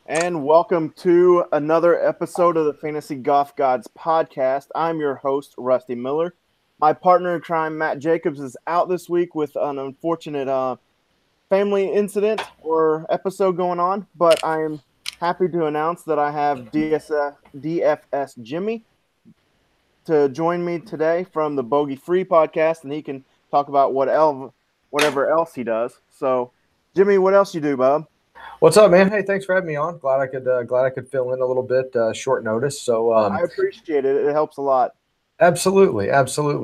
And welcome to another episode of the Fantasy Golf Gods podcast. I'm your host, Rusty Miller. My partner in crime, Matt Jacobs, is out this week with an unfortunate family incident or episode going on, but I am happy to announce that I have DFS Jimmy to join me today from the Bogey Free podcast, and he can talk about whatever else he does. So, Jimmy, what else you do, bub? What's up, man? Hey, thanks for having me on. Glad I could fill in a little bit short notice. I appreciate it. It helps a lot. Absolutely,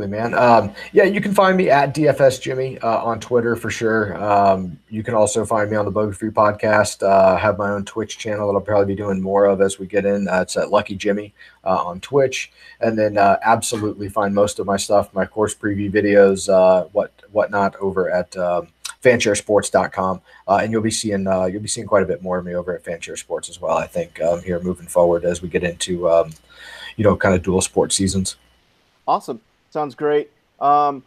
man. Yeah, you can find me at DFS Jimmy on Twitter for sure. You can also find me on the Bogey Free podcast. Have my own Twitch channel that I'll probably be doing more of as we get in. It's at Lucky Jimmy on Twitch, and then absolutely find most of my stuff, my course preview videos, whatnot over at fansharesports.com. And you'll be seeing quite a bit more of me over at Fanshare Sports as well. I think here moving forward as we get into kind of dual sport seasons. Awesome. Sounds great. I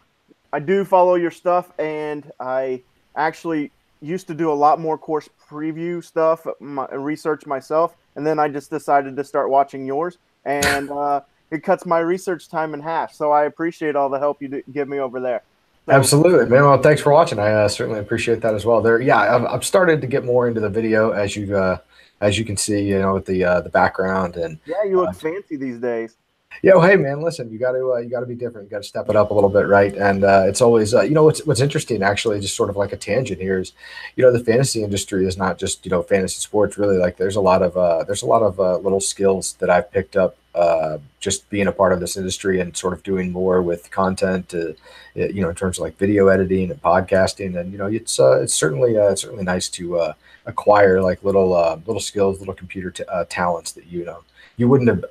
do follow your stuff, and I actually used to do a lot more course preview stuff, research myself, and then I just decided to start watching yours, and it cuts my research time in half. So I appreciate all the help you give me over there. So Absolutely, man. Well, thanks for watching. I certainly appreciate that as well. Yeah, I've started to get more into the video as you can see, with the background and yeah, you look fancy these days. yeah, well, hey man, listen, you got to be different. You got to step it up a little bit, right? And it's always what's interesting actually, just sort of like a tangent here is, the fantasy industry is not just fantasy sports really. Like there's a lot of little skills that I've picked up just being a part of this industry and sort of doing more with content, in terms of like video editing and podcasting, and it's certainly nice to acquire like little skills, little computer talents that you wouldn't have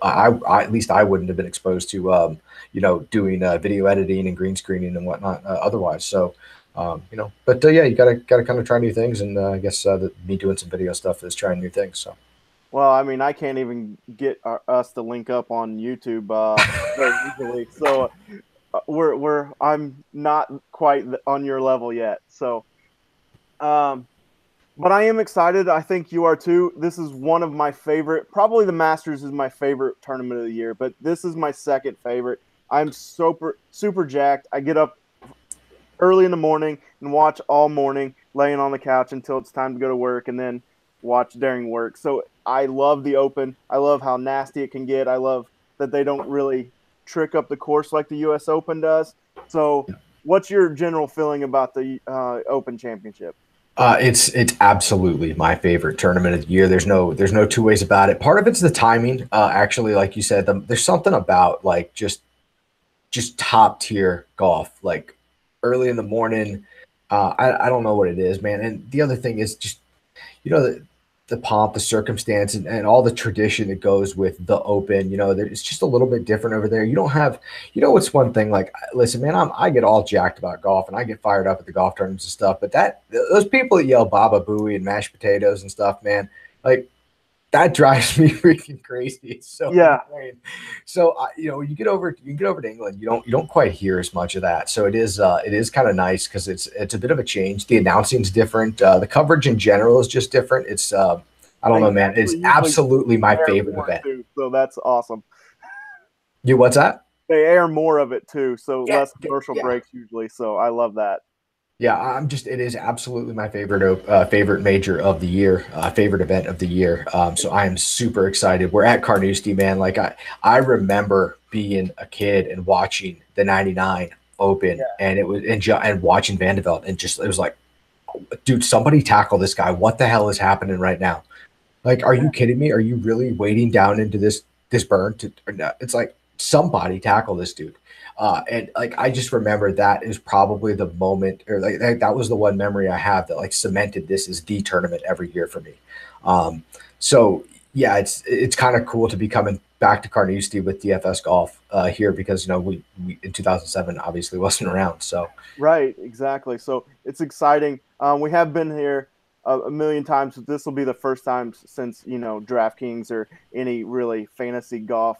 at least I wouldn't have been exposed to doing video editing and green screening and whatnot otherwise. So but yeah, you gotta kind of try new things, and I guess me doing some video stuff is trying new things. So Well, I mean, I can't even get us to link up on YouTube very easily. So we're I'm not quite on your level yet. So, um, but I am excited. I think you are too. This is one of my favorite. Probably the Masters is my favorite tournament of the year, but this is my second favorite. I'm super jacked. I get up early in the morning and watch all morning, laying on the couch until it's time to go to work, and then watch during work. So I love the Open. I love how nasty it can get. I love that they don't really trick up the course like the U.S. Open does. So, what's your general feeling about the Open Championship? it's absolutely my favorite tournament of the year. There's no two ways about it. Part of it's the timing. Actually, like you said, there's something about like just top tier golf, like early in the morning. I don't know what it is, man. And the other thing is just you know the pomp, the circumstance, and all the tradition that goes with the Open. It's just a little bit different over there. You don't have, what's one thing like, listen, man, I get all jacked about golf and I get fired up at the golf tournaments and stuff. But those people that yell Baba Booey and mashed potatoes and stuff, man, like that drives me freaking crazy. It's so Yeah, annoying. So you get over to England, you don't quite hear as much of that. So it is kind of nice because it's a bit of a change. The announcing's different. The coverage in general is just different. It's I don't they know, man. It's actually usually absolutely my air favorite more event. too, so that's awesome. You what's that? They air more of it too, so Yeah, less commercial yeah. breaks usually. So I love that. Yeah, it is absolutely my favorite major of the year, favorite event of the year. So I am super excited. We're at Carnoustie, man. Like I remember being a kid and watching the '99 Open, and it was and watching Vandeveld, and just it was like, dude, somebody tackle this guy. What the hell is happening right now? Like, are you kidding me? Are you really wading down into this burn to? Or no? It's like somebody tackle this dude. And like I just remember that is probably the moment, or like that was the one memory I have that like cemented this as the tournament every year for me. Um, so yeah, it's kind of cool to be coming back to Carnoustie with DFS Golf here because we in 2007 obviously wasn't around. So Right, exactly. So it's exciting. We have been here a million times, but this will be the first time since DraftKings or any really fantasy golf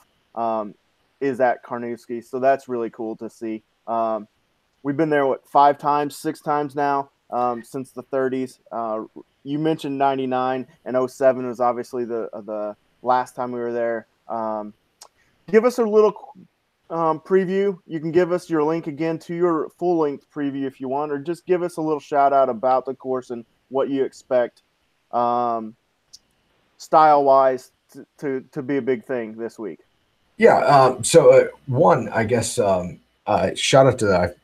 is at Carnoustie. So that's really cool to see. We've been there 5 times, 6 times now. since the 30s. You mentioned 99 and 07 was obviously the last time we were there. Give us a little preview. You can give us your link again to your full length preview if you want, or just give us a little shout out about the course and what you expect style wise to be a big thing this week. Yeah. One, I guess, shout out to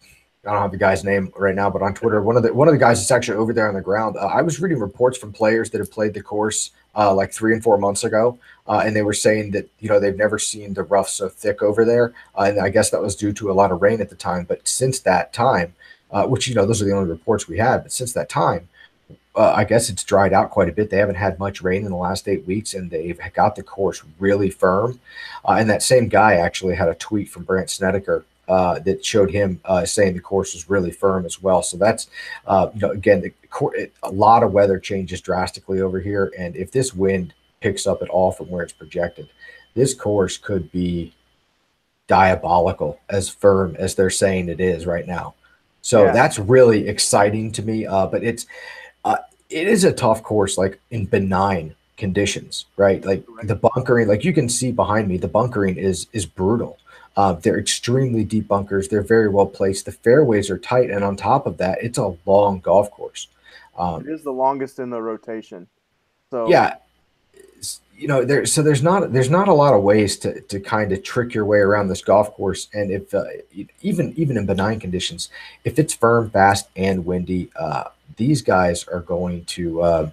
I don't have the guy's name right now, but on Twitter, one of the guys that's actually over there on the ground. I was reading reports from players that have played the course like 3 and 4 months ago, and they were saying that they've never seen the rough so thick over there, and I guess that was due to a lot of rain at the time. But since that time, which those are the only reports we had, but since that time, I guess it's dried out quite a bit. They haven't had much rain in the last 8 weeks, and they've got the course really firm. And that same guy actually had a tweet from Brandt Snedeker that showed him saying the course was really firm as well. So that's, again, a lot of weather changes drastically over here. And if this wind picks up at all from where it's projected, this course could be diabolical, as firm as they're saying it is right now. So that's really exciting to me. But it is a tough course, like in benign conditions, right? Like the bunkering, like you can see behind me, the bunkering is brutal. They're extremely deep bunkers. They're very well placed. The fairways are tight, and on top of that, it's a long golf course. It is the longest in the rotation. So yeah, there's not a lot of ways to kind of trick your way around this golf course. And if even in benign conditions, if it's firm, fast, and windy, these guys are going to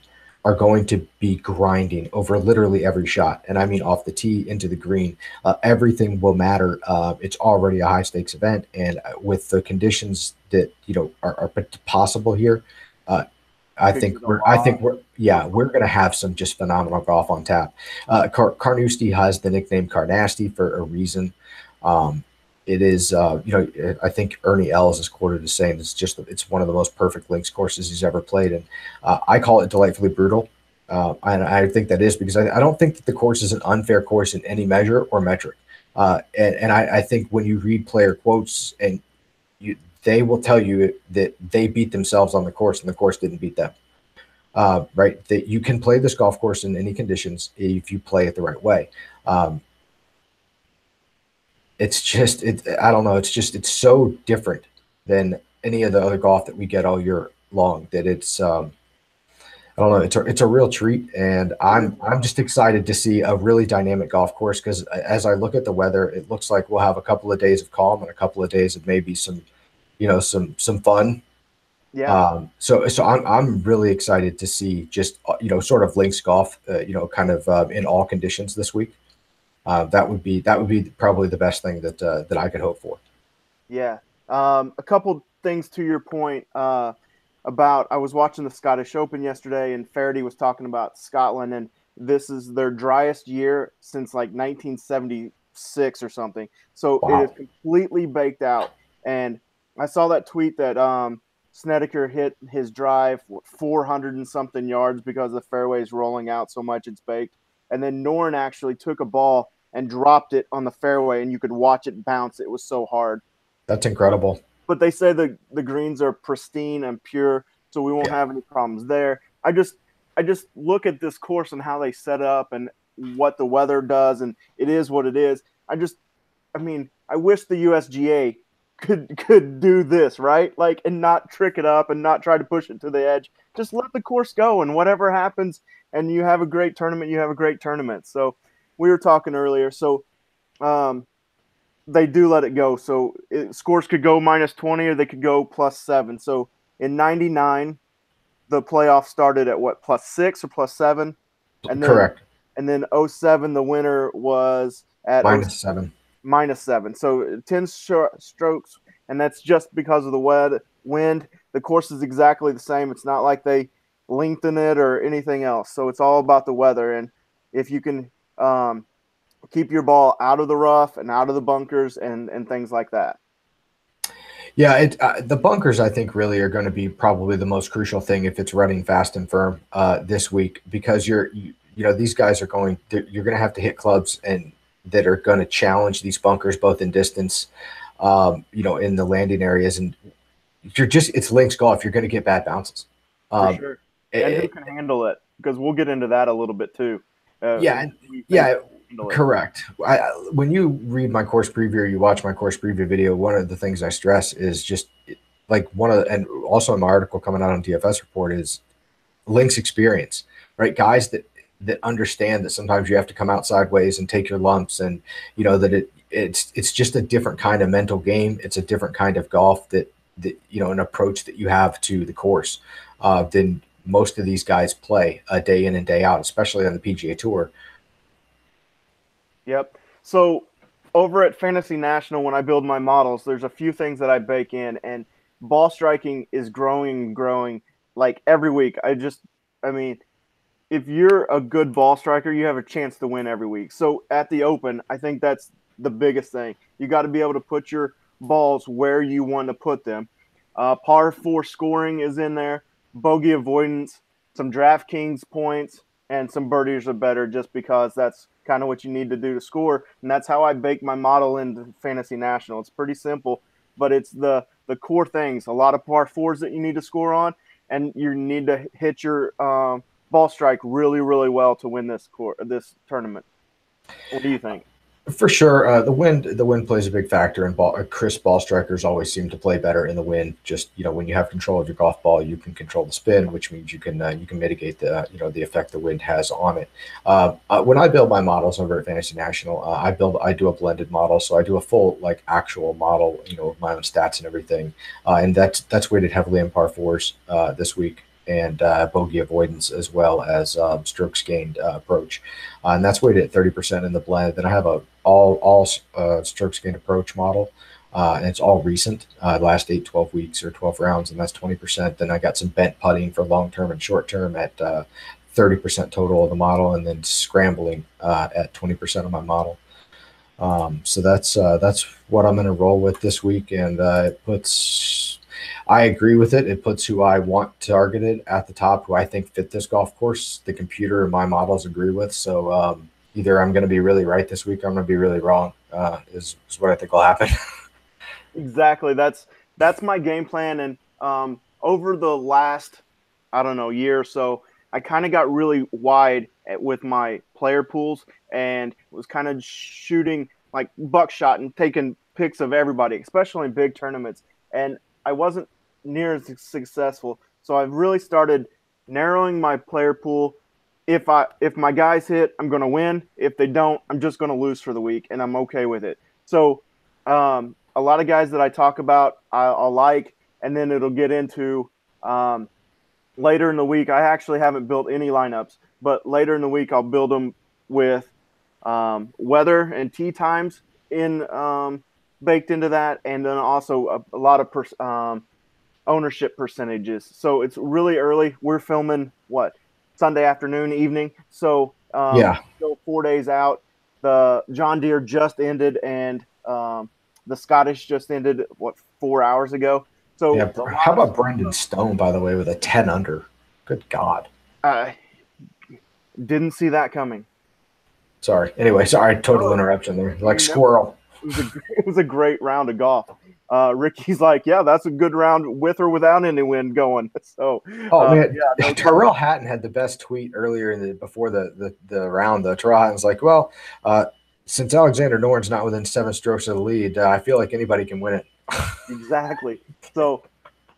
be grinding over literally every shot. And I mean, off the tee into the green, everything will matter. It's already a high stakes event. And with the conditions that, are possible here, I think we're going to have some just phenomenal golf on tap. Carnoustie has the nickname Carnasty for a reason. It is, I think Ernie Els is quoted as saying it's one of the most perfect links courses he's ever played. And I call it delightfully brutal. And I think that is because I don't think that the course is an unfair course in any measure or metric. And I think when you read player quotes and they will tell you that they beat themselves on the course and the course didn't beat them. Right. That you can play this golf course in any conditions if you play it the right way. I don't know. It's so different than any of the other golf that we get all year long that it's, I don't know. It's a real treat. And I'm just excited to see a really dynamic golf course. Cause as I look at the weather, it looks like we'll have a couple of days of calm and a couple of days of maybe some fun. Yeah. So I'm really excited to see just, sort of links golf, kind of in all conditions this week. That would be probably the best thing that I could hope for. Yeah. A couple things to your point about I was watching the Scottish Open yesterday, and Faraday was talking about Scotland, and this is their driest year since like 1976 or something. So Wow. It is completely baked out. And I saw that tweet that Snedeker hit his drive 400 and something yards because the fairway is rolling out so much it's baked. And then Noren actually took a ball and dropped it on the fairway, and you could watch it bounce. It was so hard. That's incredible. But they say the greens are pristine and pure, so we won't have any problems there. I just look at this course and how they set up and what the weather does, and it is what it is. I wish the USGA could do this, right? Like, and not trick it up and not try to push it to the edge. Just let the course go, and whatever happens, and you have a great tournament, you have a great tournament. So we were talking earlier. So they do let it go. So scores could go -20 or they could go +7. So in 99, the playoff started at what, +6 or +7? And then, correct. And then 07, the winner was at -7. -7. So 10 strokes, and that's just because of the wind. The course is exactly the same. It's not like they lengthen it or anything else. So it's all about the weather. And if you can keep your ball out of the rough and out of the bunkers and things like that. Yeah, the bunkers I think really are going to be probably the most crucial thing if it's running fast and firm this week, because these guys you're going to have to hit clubs and that are going to challenge these bunkers both in distance, in the landing areas, and it's links golf. You're going to get bad bounces. For sure. And who can handle it? Because we'll get into that a little bit too. Yeah, correct. When you read my course preview, or you watch my course preview video, one of the things I stress is just like and also in my article coming out on DFS Report is links experience, right? Guys that understand that sometimes you have to come out sideways and take your lumps, and that it's just a different kind of mental game. It's a different kind of golf that an approach that you have to the course than most of these guys play day in and day out, especially on the PGA Tour. Yep. So over at Fantasy National, when I build my models, there's a few things that I bake in, and ball striking is growing like every week. I mean, if you're a good ball striker, you have a chance to win every week. So at the Open, I think that's the biggest thing. You got to be able to put your balls where you want to put them. Par 4 scoring is in there, bogey avoidance, some DraftKings points, and some birdies are better just because that's kind of what you need to do to score. And that's how I bake my model into Fantasy National. It's pretty simple, but it's the core things. A lot of par 4s that you need to score on, and you need to hit your ball strike really, really well to win this tournament. What do you think? For sure, the wind plays a big factor, and crisp ball strikers always seem to play better in the wind. Just when you have control of your golf ball, you can control the spin, which means you can mitigate the effect the wind has on it. When I build my models over at Fantasy National, I do a blended model, so I do a full actual model, with my own stats and everything, and that's weighted heavily in par 4s this week, and bogey avoidance, as well as strokes gained approach, and that's weighted at 30% in the blend. Then I have a all strokes gained approach model, and it's all recent, last 8-12 weeks or 12 rounds, and that's 20%. Then I got some bent putting for long term and short term at 30% total of the model, and then scrambling at 20% of my model. So that's what I'm going to roll with this week, and I agree with it. It puts who I want targeted at the top, who I think fit this golf course. The computer and my models agree with. So either I'm going to be really right this week, or I'm going to be really wrong. Is what I think will happen. Exactly. That's my game plan. And over the last, year or so, I kind of got really wide with my player pools and was kind of shooting like buckshot and taking pics of everybody, especially in big tournaments. And I wasn't near as successful. So I've really started narrowing my player pool. If my guys hit, I'm going to win. If they don't, I'm just going to lose for the week, and I'm okay with it. So a lot of guys that I talk about, I'll like, and then it'll get into later in the week. I actually haven't built any lineups, but later in the week I'll build them with weather and tee times baked into that, and then also a lot of ownership percentages. So it's really early. We're filming Sunday afternoon, evening. So still 4 days out. The John Deere just ended, and the Scottish just ended 4 hours ago. So how about Brendan Stone, by the way, with a 10 under? Good God. Didn't see that coming. Sorry. Anyway, total interruption there. Like squirrel. It was a great round of golf. Ricky's like, yeah, that's a good round with or without any wind going. So, man, Tyrrell Hatton had the best tweet earlier before the round. Tyrrell Hatton's like, well, since Alexander Noren's not within 7 strokes of the lead, I feel like anybody can win it. Exactly. So,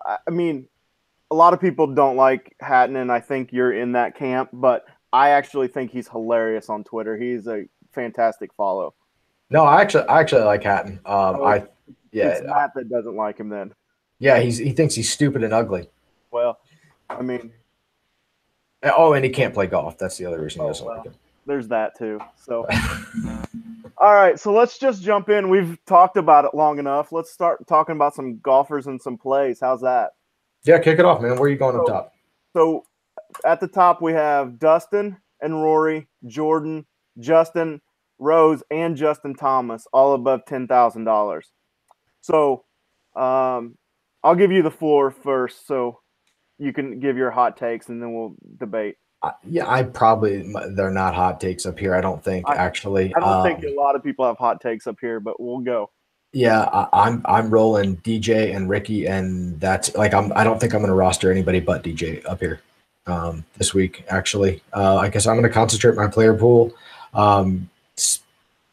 I mean, a lot of people don't like Hatton, and I think you're in that camp, but I actually think he's hilarious on Twitter. He's a fantastic follow. No, I actually like Hatton. It's Matt that doesn't like him then. Yeah, he thinks he's stupid and ugly. Well, I mean. Oh, and he can't play golf. That's the other reason he doesn't like him. There's that too. So, all right. So let's just jump in. We've talked about it long enough. Let's start talking about some golfers and some plays. How's that? Yeah, kick it off, man. Where are you going up top? So at the top, we have Dustin and Rory, Jordan, Justin Rose, and Justin Thomas, all above $10,000. So I'll give you the floor first so you can give your hot takes, and then we'll debate. They're not hot takes up here. I don't think, actually. I don't think a lot of people have hot takes up here, but we'll go. Yeah, I'm rolling DJ and Ricky, and that's like I don't think I'm going to roster anybody but DJ up here this week. Actually, I guess I'm going to concentrate my player pool. Um,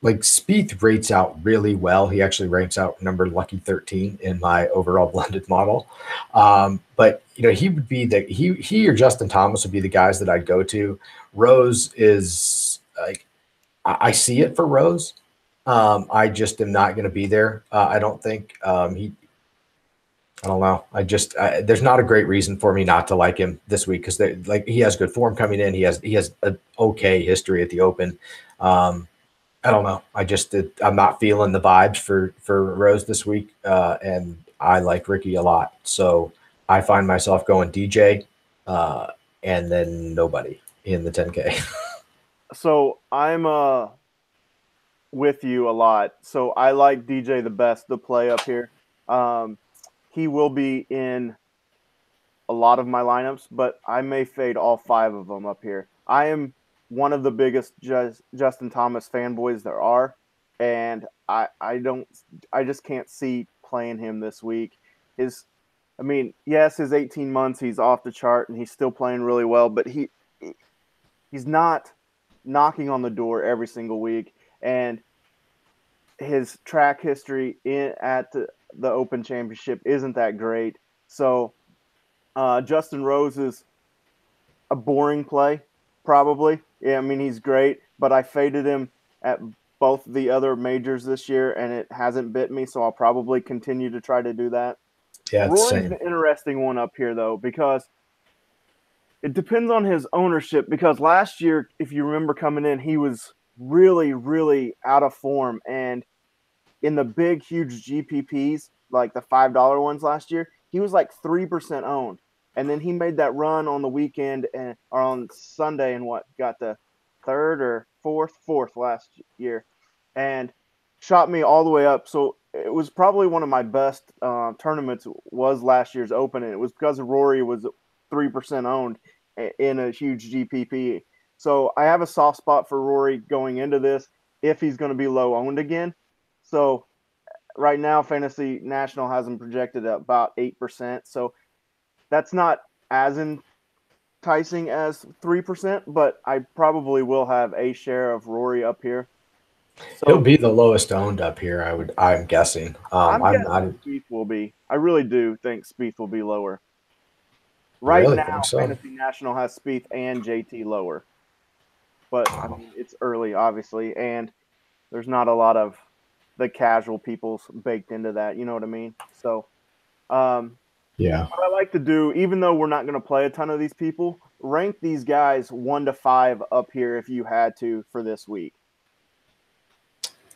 like Spieth rates out really well. He actually ranks out number lucky 13 in my overall blended model. But he would be he or Justin Thomas would be the guys that I'd go to. Rose is like I see it for Rose. I just am not going to be there. I don't think I don't know. There's not a great reason for me not to like him this week because like he has good form coming in. He has an okay history at the Open. I don't know. I'm not feeling the vibes for Rose this week, and I like Ricky a lot. So I find myself going DJ, and then nobody in the 10K. So I'm with you a lot. So I like DJ the best to play up here. He will be in a lot of my lineups, but I may fade all 5 of them up here. I am one of the biggest Justin Thomas fanboys there are, and I just can't see playing him this week. Yes, his 18 months he's off the chart and he's still playing really well, but he's not knocking on the door every single week, and his track history at the Open Championship isn't that great. So Justin Rose is a boring play, probably. Yeah, he's great, but I faded him at both the other majors this year, and it hasn't bit me, so I'll probably continue to try to do that. Yeah, Rory's same. an interesting one up here, though, because it depends on his ownership, because last year, if you remember coming in, he was really, really out of form, and in the big, huge GPPs, like the $5 ones last year, he was like 3% owned. And then he made that run on the weekend or on Sunday and got the third or fourth last year, and shot me all the way up. So it was probably one of my best tournaments was last year's Open, and it was because Rory was 3% owned in a huge GPP. So I have a soft spot for Rory going into this if he's going to be low owned again. So right now, Fantasy National has him projected at about 8%. So that's not as enticing as 3%, but I probably will have a share of Rory up here. So he'll be the lowest owned up here. I'm guessing. I'm guessing Spieth will be. I really do think Spieth will be lower. Right really now, so? Fantasy National has Spieth and JT lower, but it's early, obviously, and there's not a lot of the casual people baked into that. You know what I mean? So, yeah. what I like to do, even though we're not going to play a ton of these people, rank these guys 1 to 5 up here if you had to for this week.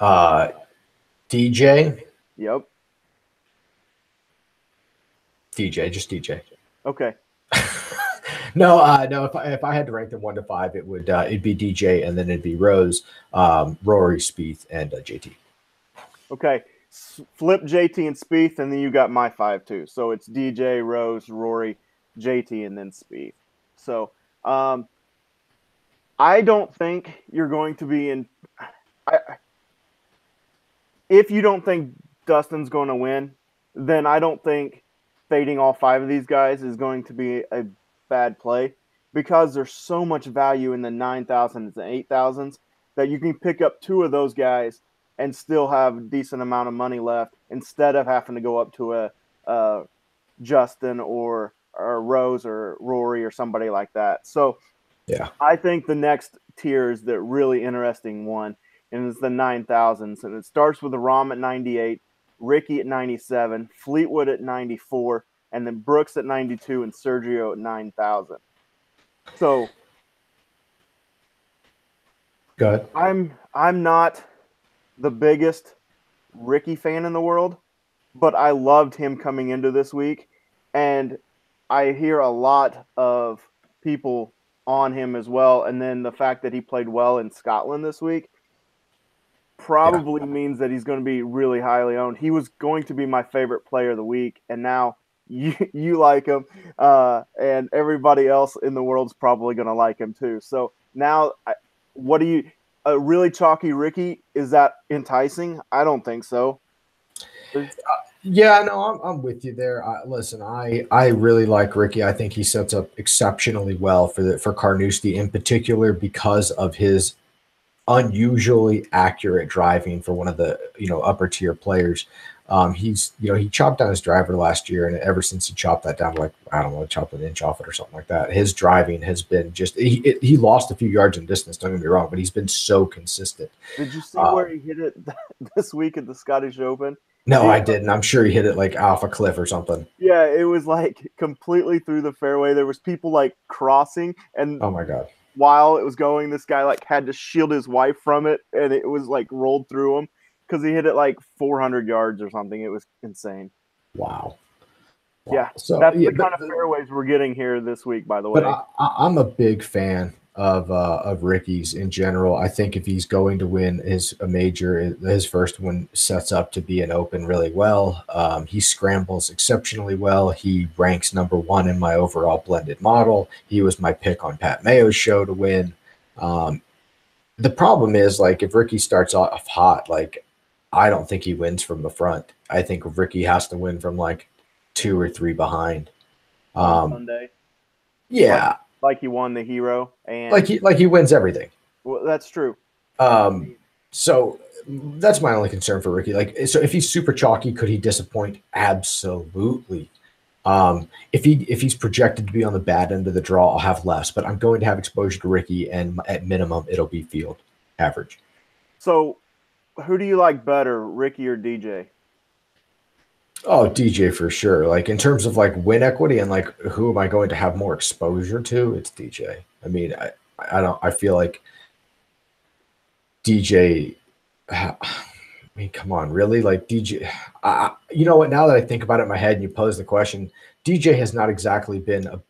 DJ. Yep. DJ, just DJ. Okay. No. If I had to rank them 1 to 5, it'd be DJ, and then it'd be Rose, Rory, Spieth, and JT. Okay. Flip JT and Spieth, and then you got my 5 too. So it's DJ, Rose, Rory, JT, and then Spieth. So I don't think you're going to be in. If you don't think Dustin's going to win, then I don't think fading all 5 of these guys is going to be a bad play, because there's so much value in the 9,000s and 8,000s that you can pick up 2 of those guys and still have a decent amount of money left instead of having to go up to a Justin or Rose or Rory or somebody like that. So yeah, I think the next tier is the really interesting one, and it's the 9,000s. And it starts with the Rahm at 98, Ricky at 97, Fleetwood at 94, and then Brooks at 92 and Sergio at 9,000. So go ahead. I'm not the biggest Ricky fan in the world, but I loved him coming into this week, and I hear a lot of people on him as well. And then the fact that he played well in Scotland this week probably means that he's going to be really highly owned. He was going to be my favorite player of the week, and now you like him, and everybody else in the world's probably going to like him too. So now, what do you? A really chalky Ricky, is that enticing? I don't think so. Yeah, no, I'm with you there. Listen, I really like Ricky. I think he sets up exceptionally well for Carnoustie in particular because of his unusually accurate driving for one of the upper tier players. He's he chopped down his driver last year, and ever since he chopped that down, like I don't know, chopped an inch off it or something like that, his driving has been just he lost a few yards in distance. Don't get me wrong, but he's been so consistent. Did you see Uh, where he hit it this week at the Scottish Open? no, He, I didn't. I'm sure he hit it like off a cliff or something. yeah, it was like completely through the fairway. There was people like crossing, and Oh my god! while it was going, this guy like had to shield his wife from it, and it was like rolled through him because he hit it like 400 yards or something. It was insane. Wow, Yeah, wow. So that's yeah, the kind of fairways we're getting here this week, by the but way. I'm a big fan of Ricky's in general. I think if he's going to win his a major, his first one sets up to be an Open really well. He scrambles exceptionally well. He ranks #1 in my overall blended model. He was my pick on Pat Mayo's show to win. Um, the problem is like if Ricky starts off hot, like I don't think he wins from the front. I think Ricky has to win from like 2 or 3 behind. On Um, Sunday, like yeah, like he won the Hero, and like he wins everything. well, that's true. Um, so that's my only concern for Ricky. Like, so if he's super chalky, could he disappoint? Absolutely. If he's projected to be on the bad end of the draw, I'll have less, but I'm going to have exposure to Ricky, and at minimum, it'll be field average. So, who do you like better, Ricky or DJ? Oh, DJ for sure. Like in terms of like win equity and like who am I going to have more exposure to? It's DJ. I mean, I don't. I feel like DJ. I mean, come on, really? Like DJ, you know what? Now that I think about it in my head and you pose the question, DJ has not exactly been a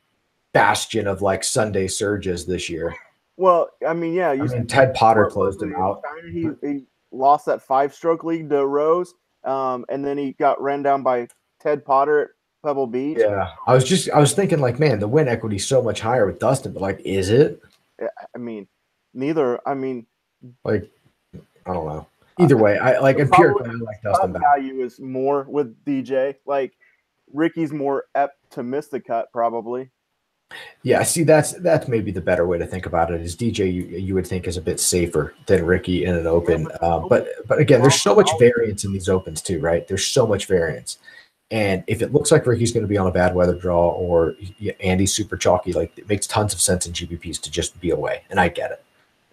bastion of like Sunday surges this year. Well, I mean, yeah, I you mean, Ted Potter what was closed it him in out. China? He lost that 5-stroke lead to Rose, and then he got ran down by Ted Potter at Pebble Beach. Yeah, I was thinking like, man, the win equity is so much higher with Dustin, but like, is it? I mean, neither. I mean, Like, I don't know. Either way, I like the probably empirically I like cut Dustin better. value is more with DJ. Like Ricky's more apt to miss the cut, probably. Yeah, see, that's maybe the better way to think about it. Is DJ you would think is a bit safer than Ricky in an Yeah, open, but but again, there's so much variance in these opens too, right? There's so much variance, and if it looks like Ricky's going to be on a bad weather draw or Andy's super chalky, like it makes tons of sense in GPPs to just be away, and I get it.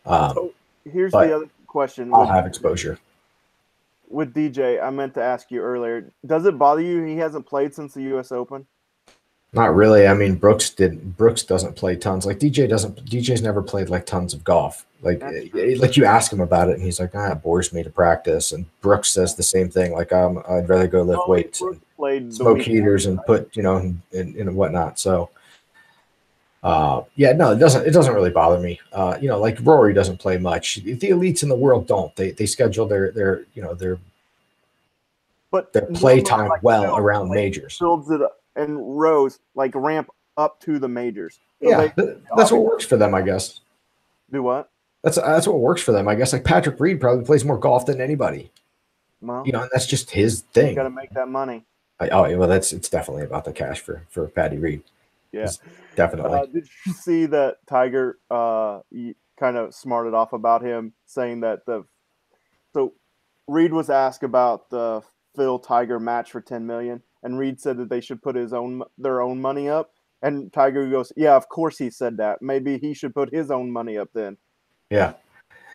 so here's the But other question I'll have exposure. with DJ. I meant to ask you earlier. Does it bother you he hasn't played since the U.S. Open? Not really. I mean, Brooks doesn't play tons. Like DJ's never played like tons of golf. That's true. Like you ask him about it, and he's like, it bores me to practice. And Brooks says the same thing. Like, I'd rather go lift weights and Played the smoke week heaters and put, and whatnot. So, yeah, no, it doesn't really bother me. Like Rory doesn't play much. The elites in the world don't. They schedule but their play time like well around majors. builds it up and Rose like ramp up to the majors. So Yeah, that's what works for them, I guess. Do what? That's what works for them, I guess. Like Patrick Reed probably plays more golf than anybody. Well, And that's just his thing. Got to make that money. Well, it's definitely about the cash for Patty Reed. Yeah, definitely. Did you see that Tiger kind of smarted off about him saying that so Reed was asked about the Phil Tiger match for 10 million, and Reed said that they should put their own money up, and Tiger goes, "Yeah, of course he said that. Maybe he should put his own money up then." Yeah,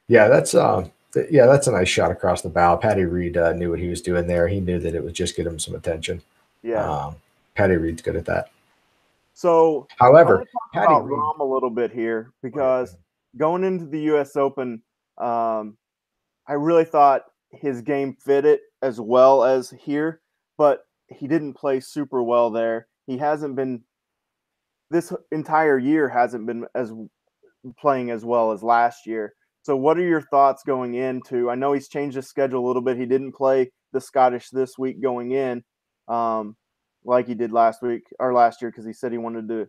that's that's a nice shot across the bow. Patty Reed knew what he was doing there. He knew that it would just get him some attention. Yeah, Patty Reed's good at that. So, however, talk about Rahm a little bit here because going into the U.S. Open, I really thought his game fit it as well as here, but he didn't play super well there. He hasn't been this entire year hasn't been as playing as well as last year. So what are your thoughts going into? I know he's changed his schedule a little bit. He didn't play the Scottish this week going in, like he did last week or last year because he said he wanted to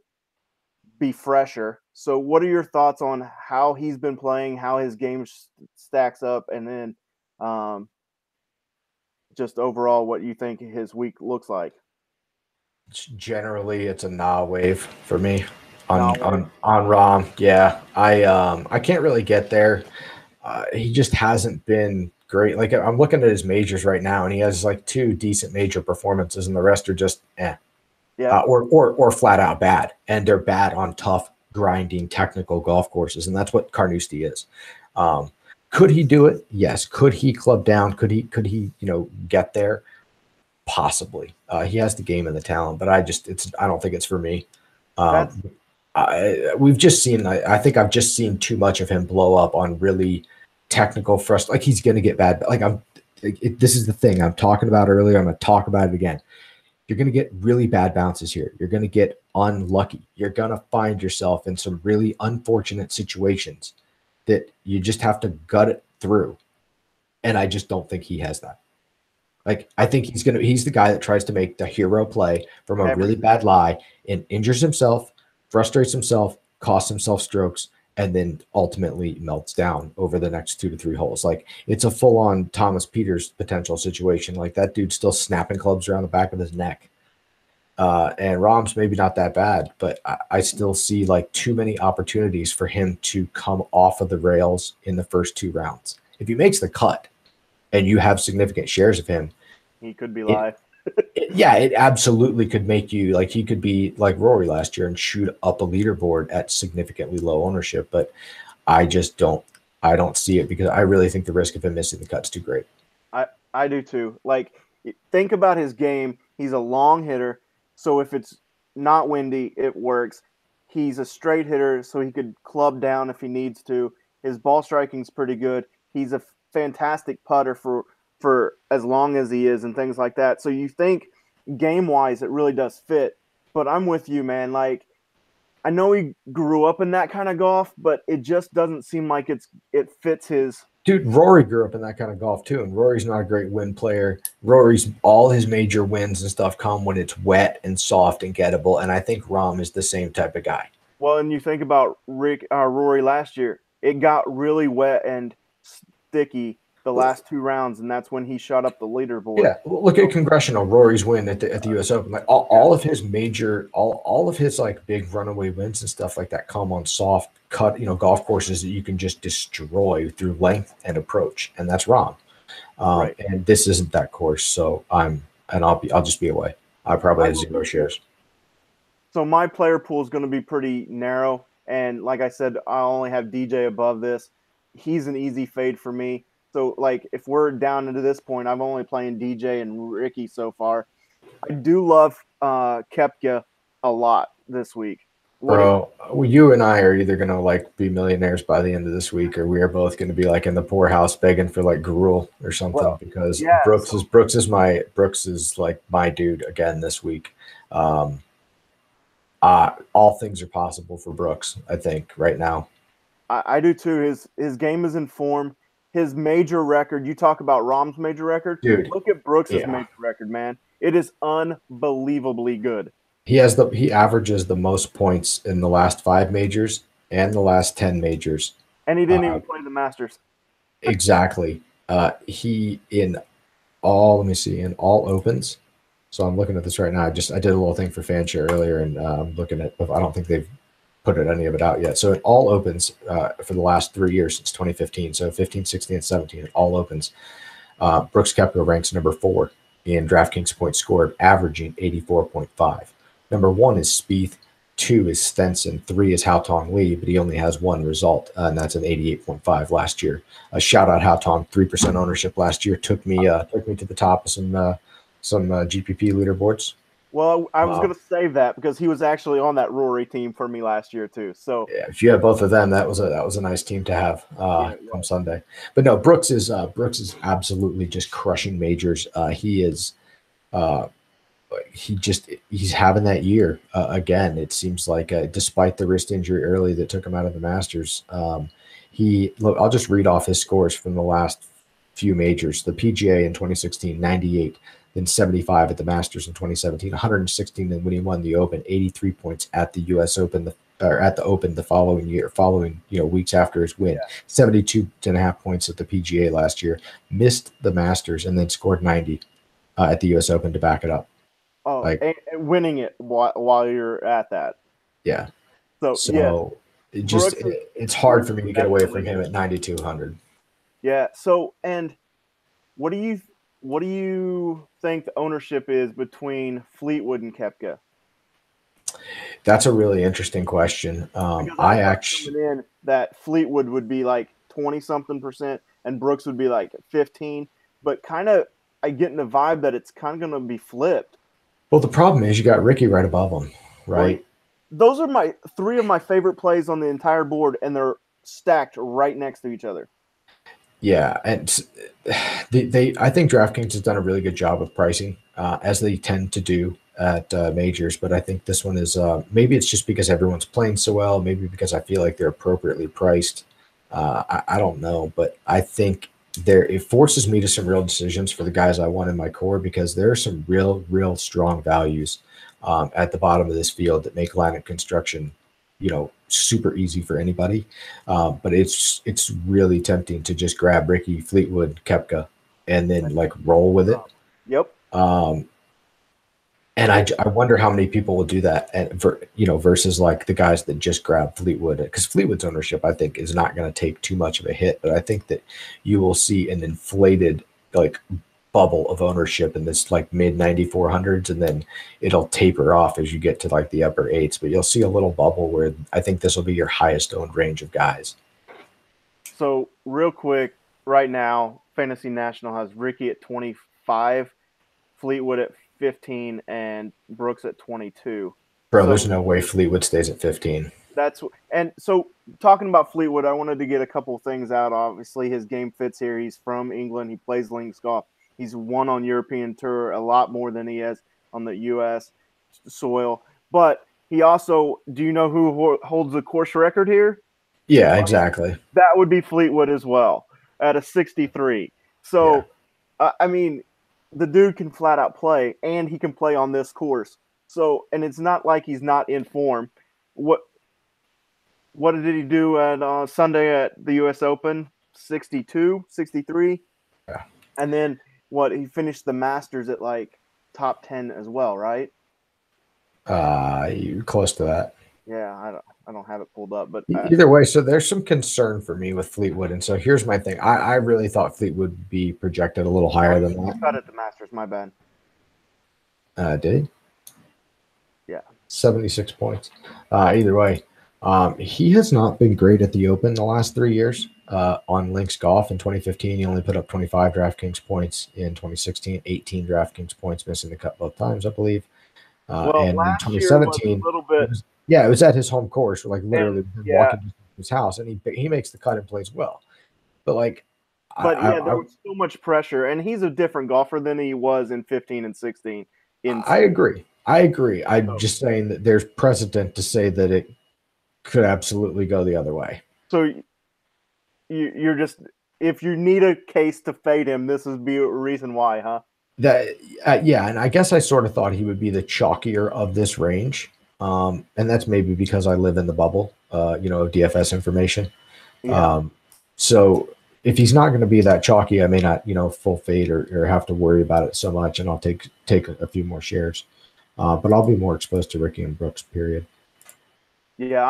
be fresher. So what are your thoughts on how he's been playing, how his game stacks up, and then just overall what you think his week looks like. Generally, it's a nah wave for me Nah on wave. on Rom. Yeah, I can't really get there. He just hasn't been great. Like I'm looking at his majors right now, and he has like 2 decent major performances, and the rest are just Yeah, or flat out bad, and they're bad on tough, grinding, technical golf courses, and that's what Carnoustie is. Um, could he do it? Yes. Could he club down? Could he get there? Possibly. He has the game and the talent, but I don't think it's for me. that's Um, we've just seen. I think I've just seen too much of him blow up on really technical frustration. Like he's going to get bad. Like this is the thing I'm talking about earlier. I'm going to talk about it again. You're going to get really bad bounces here. You're going to get unlucky. You're going to find yourself in some really unfortunate situations that you just have to gut it through. And I just don't think he has that. Like, I think he's the guy that tries to make the hero play from a really bad lie and injures himself, frustrates himself, costs himself strokes, and then ultimately melts down over the next 2 to 3 holes. Like, it's a full on Thomas Peters potential situation. Like, that dude's still snapping clubs around the back of his neck. And Rahm's maybe not that bad, but I still see like too many opportunities for him to come off of the rails in the first 2 rounds. If he makes the cut and you have significant shares of him, he could be live. It absolutely could make you like he could be like Rory last year and shoot up a leaderboard at significantly low ownership. But I don't see it because I really think the risk of him missing the cut's too great. I do too. Like, think about his game. He's a long hitter, so if it's not windy, it works. He's a straight hitter, so he could club down if he needs to. His ball striking's pretty good. He's a fantastic putter for as long as he is and things like that. So you think game-wise it really does fit. But I'm with you, man. Like, I know he grew up in that kind of golf, but it just doesn't seem like it fits his. Dude, Rory grew up in that kind of golf too, and Rory's not a great wind player. Rory's all his major wins and stuff come when it's wet and soft and gettable, and I think Rahm is the same type of guy. Well, and you think about Rory last year, it got really wet and sticky the last 2 rounds, and that's when he shot up the leaderboard. Yeah, look at Congressional. Rory's win at the U.S. Open. Like all of his major, all of his like big runaway wins and stuff like that come on soft cut, golf courses that you can just destroy through length and approach, and that's Rahm. Right. And this isn't that course, so I'll just be away. I probably have 0 shares. So my player pool is going to be pretty narrow, and like I said, I only have DJ above this. He's an easy fade for me. So, like, if we're down into this point, I'm only playing DJ and Ricky so far. I do love Koepka a lot this week. Bro, you and I are either going to, like, be millionaires by the end of this week, or we are both going to be, like, in the poorhouse begging for, like, gruel or something, because yeah, Brooks is, like, my dude again this week. All things are possible for Brooks, I think, right now. I do, too. His game is in form. His major record, you talk about Rahm's major record? Dude, look at Brooks' major record, man. It is unbelievably good. He averages the most points in the last 5 majors and the last 10 majors. And he didn't even play the Masters. Exactly. He in all opens. So I'm looking at this right now. I did a little thing for Fanshare earlier, and I'm looking at. I don't think they've put any of it out yet. So it all opens for the last 3 years since 2015. So 15, 16, and 17, it all opens. Brooks Koepka ranks number 4 in DraftKings points scored, averaging 84.5. Number 1 is Spieth, 2 is Stenson, 3 is Haotong Li, but he only has 1 result, and that's an 88.5 last year. A shout out Haotong, 3% ownership last year took me to the top of some GPP leaderboards. Well, I was going to save that because he was actually on that Rory team for me last year too. So yeah, if you had both of them, that was a nice team to have on Sunday. But no, Brooks is absolutely just crushing majors. He's having that year again. It seems like despite the wrist injury early that took him out of the Masters, I'll just read off his scores from the last few majors. The PGA in 2016, 98. Then 75 at the Masters in 2017, 116 when he won the Open, 83 points at the U.S. Open, the or at the Open the following year, following weeks after his win. 72.5 points at the PGA last year, missed the Masters, and then scored 90 at the U.S. Open to back it up. Oh, and winning it while you're at that. Yeah. So it's hard for me to get away from him at 9,200. Yeah. So, and what do you think the ownership is between Fleetwood and Koepka? That's a really interesting question. I actually coming in that Fleetwood would be like 20-something% and Brooks would be like 15, but kind of I get in the vibe that it's kind of going to be flipped. Well, the problem is you got Ricky right above him, right? Those are three of my favorite plays on the entire board, and they're stacked right next to each other. Yeah, and I think DraftKings has done a really good job of pricing, as they tend to do at majors. But I think this one is maybe it's just because everyone's playing so well, maybe because I feel like they're appropriately priced. I don't know, but I think it forces me to some real decisions for the guys I want in my core, because there are some real strong values at the bottom of this field that make lineup construction super easy for anybody. But it's really tempting to just grab Ricky, Fleetwood, Koepka, and then like roll with it. Yep. And I wonder how many people will do that, and versus like the guys that just grab Fleetwood, because Fleetwood's ownership I think is not going to take too much of a hit, but I think that you will see an inflated like bubble of ownership in this like mid 9,400s, and then it'll taper off as you get to like the upper eights. But you'll see a little bubble where I think this will be your highest owned range of guys. So real quick, right now, Fantasy National has Ricky at 25, Fleetwood at 15, and Brooks at 22. Bro, there's no way Fleetwood stays at 15. And so talking about Fleetwood, I wanted to get a couple of things out. Obviously, his game fits here. He's from England. He plays links golf. He's won on European Tour a lot more than he has on the U.S. soil. But he also, do you know who holds the course record here? Yeah, exactly. That would be Fleetwood as well at a 63. So, yeah. I mean, the dude can flat out play, and he can play on this course. So, and it's not like he's not in form. What did he do at Sunday at the U.S. Open? 62, 63? Yeah. And then he finished the Masters at like top 10 as well, right? You're close to that. Yeah, I don't have it pulled up, but either way, so there's some concern for me with Fleetwood, and so here's my thing. I really thought Fleetwood would be projected a little higher than that. He cut at the Masters, my bad. Did he? Yeah. 76 points. Either way, he has not been great at the Open the last 3 years. On Links Golf in 2015, he only put up 25 DraftKings points. In 2016, 18 DraftKings points, missing the cut both times, I believe. And in 2017, it was at his home course, like literally walking to his house, and he makes the cut and plays well. But there was so much pressure, and he's a different golfer than he was in 15 and 16. I agree. I'm just saying that there's precedent to say that it could absolutely go the other way. So you're just, if you need a case to fade him, this would be a reason why, huh? And I guess I sort of thought he would be the chalkier of this range, and that's maybe because I live in the bubble, of DFS information. Yeah. So if he's not going to be that chalky, I may not, full fade or have to worry about it so much, and I'll take a few more shares. But I'll be more exposed to Ricky and Brooks, period. Yeah,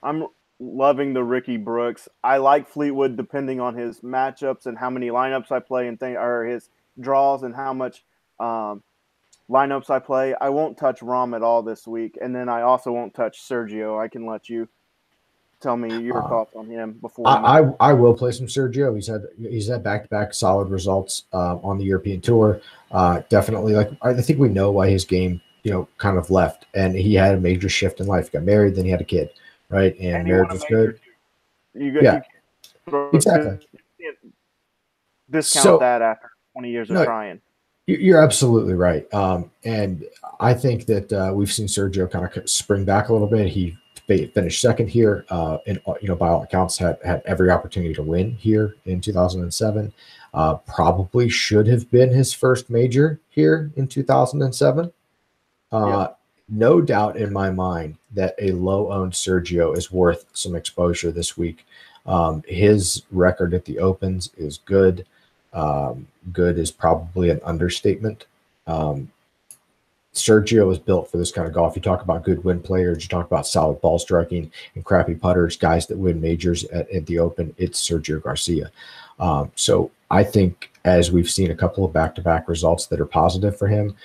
I'm loving the Ricky Brooks. I like Fleetwood depending on his matchups and how many lineups I play or his draws and how much lineups I play. I won't touch Rahm at all this week, and then I also won't touch Sergio. I can let you tell me your thoughts on him before. I will play some Sergio. He's had back-to-back solid results on the European Tour. Definitely, I think we know why his game kind of left, and he had a major shift in life. He got married, then he had a kid, right? And marriage was good. Exactly. Discount that after 20 years of trying. You're absolutely right. And I think that we've seen Sergio kind of spring back a little bit. He finished second here, and by all accounts had every opportunity to win here in 2007. Probably should have been his first major here in 2007. no doubt in my mind that a low-owned Sergio is worth some exposure this week. His record at the Opens is good. Good is probably an understatement. Sergio is built for this kind of golf. You talk about good wind players, you talk about solid ball striking and crappy putters, guys that win majors at the Open. It's Sergio Garcia. So I think as we've seen a couple of back-to-back results that are positive for him,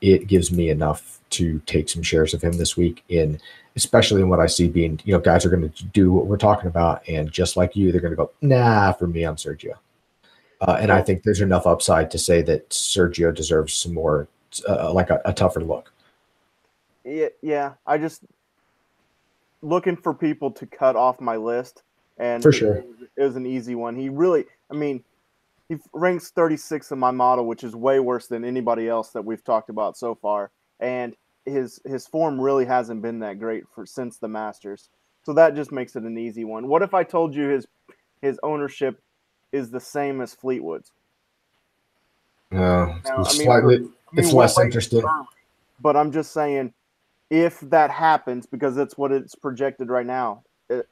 it gives me enough to take some shares of him this week especially in what I see being, guys are going to do what we're talking about. And just like you, they're going to go, nah, for me on Sergio. And I think there's enough upside to say that Sergio deserves some more, like a tougher look. Yeah. I just looking for people to cut off my list, and for sure, it was an easy one. He ranks 36 in my model, which is way worse than anybody else that we've talked about so far. And his form really hasn't been that great since the Masters. So that just makes it an easy one. What if I told you his ownership is the same as Fleetwood's? It's less interesting. But I'm just saying, if that happens, because that's what it's projected right now,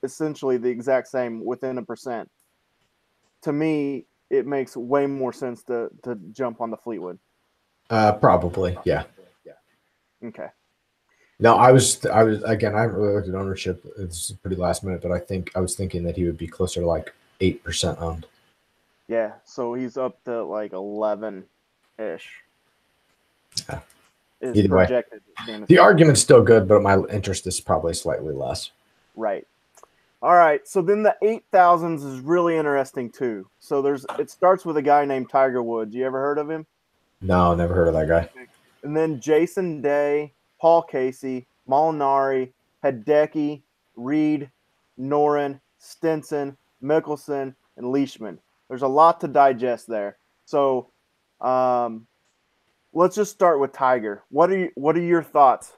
essentially the exact same within 1%. To me, it makes way more sense to jump on the Fleetwood. Probably, yeah. Okay. No, I haven't really looked at ownership. It's pretty last minute, but I was thinking that he would be closer to like 8% owned. Yeah, so he's up to like 11-ish. Yeah. Either way, the argument's still good, but my interest is probably slightly less. Right. All right, so then the 8,000s is really interesting too. So it starts with a guy named Tiger Woods. You ever heard of him? No, never heard of that guy. And then Jason Day, Paul Casey, Molinari, Hideki, Reed, Noren, Stenson, Mickelson, and Leishman. There's a lot to digest there. So let's just start with Tiger. What are your thoughts?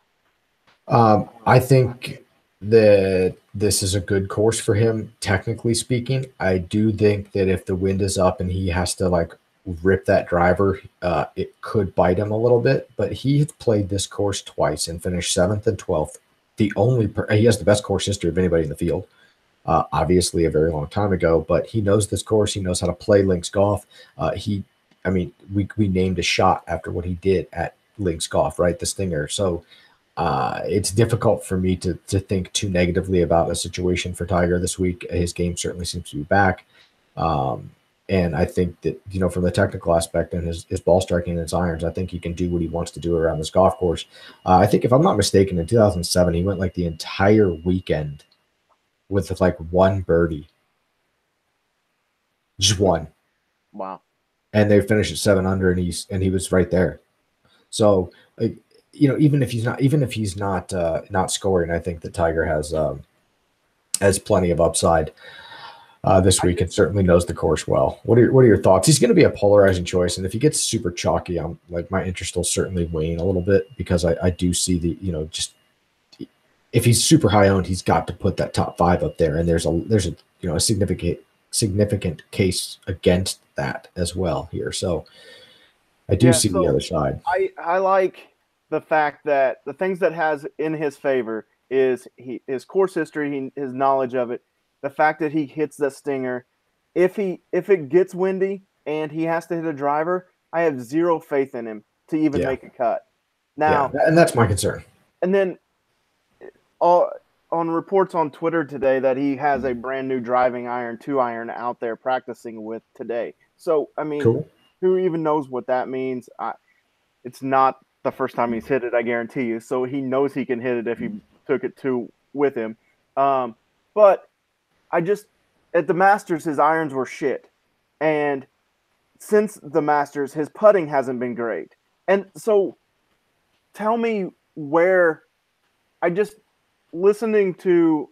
I think that this is a good course for him, technically speaking. I do think that if the wind is up and he has to like rip that driver, it could bite him a little bit. But he has played this course twice and finished 7th and 12th. He has the best course history of anybody in the field. Obviously a very long time ago, but he knows this course. He knows how to play links golf. We named a shot after what he did at links golf, right? The Stinger. So it's difficult for me to think too negatively about a situation for Tiger this week. His game certainly seems to be back. And I think that, from the technical aspect and his ball striking and his irons, I think he can do what he wants to do around this golf course. I think if I'm not mistaken, in 2007, he went like the entire weekend with like one birdie. Just one. Wow. And they finished at 7 under and he was right there. So, even if he's not scoring, I think that Tiger has plenty of upside this week and certainly knows the course well. What are your thoughts? He's going to be a polarizing choice, and if he gets super chalky, I'm like my interest will certainly wane a little bit because I do see the just if he's super high owned, he's got to put that top 5 up there, and there's a significant case against that as well here. So I do see the other side. I like the fact that the things that has in his favor is his course history, his knowledge of it, the fact that he hits the Stinger. If it gets windy and he has to hit a driver, I have zero faith in him to even make a cut. Now, and that's my concern. And then on reports on Twitter today that he has a brand new driving iron, 2-iron out there practicing with today. So, I mean, cool. Who even knows what that means? It's not the first time he's hit it, I guarantee you. So he knows he can hit it if he took it with him. But at the Masters, his irons were shit. And since the Masters, his putting hasn't been great. And so tell me where listening to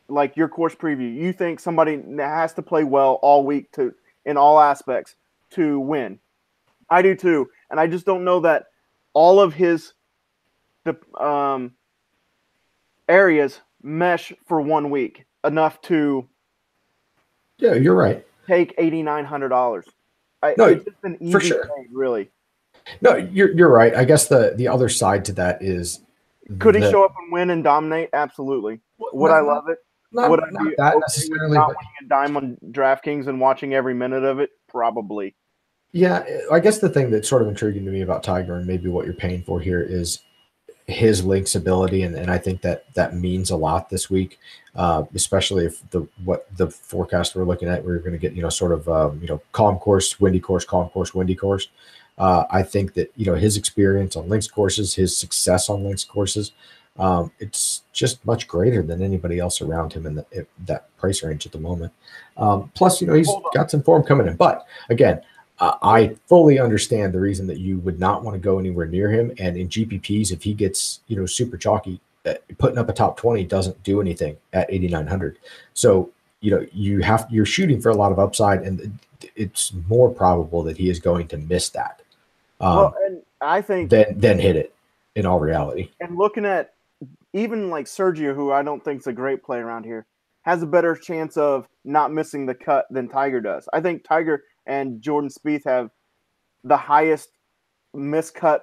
like your course preview, you think somebody has to play well all week in all aspects to win. I do too. And I just don't know that all of his areas mesh for 1 week enough to you're right. Take $8,900. No, it's just an easy for sure. trade, really. No, you're right. I guess the other side to that is Could he show up and win and dominate? Absolutely. Would I love it? Would I Not be that okay with necessarily, not but winning a dime on DraftKings and watching every minute of it? Probably. yeah, I guess the thing that's sort of intriguing to me about Tiger and maybe what you're paying for here is his links ability, and I think that means a lot this week, especially if what the forecast we're looking at, we're going to get sort of calm course, windy course, calm course, windy course. I think that his experience on links courses, his success on links courses, it's just much greater than anybody else around him in that price range at the moment. Plus, he's got some form coming in, but again. I fully understand the reason that you would not want to go anywhere near him. And in GPPs, if he gets super chalky, putting up a top 20 doesn't do anything at 8,900. So you're shooting for a lot of upside, and it's more probable that he is going to miss that. And I think then hit it. In all reality, and looking at even like Sergio, who I don't think is a great play around here, has a better chance of not missing the cut than Tiger does. I think Tiger and Jordan Spieth have the highest miscut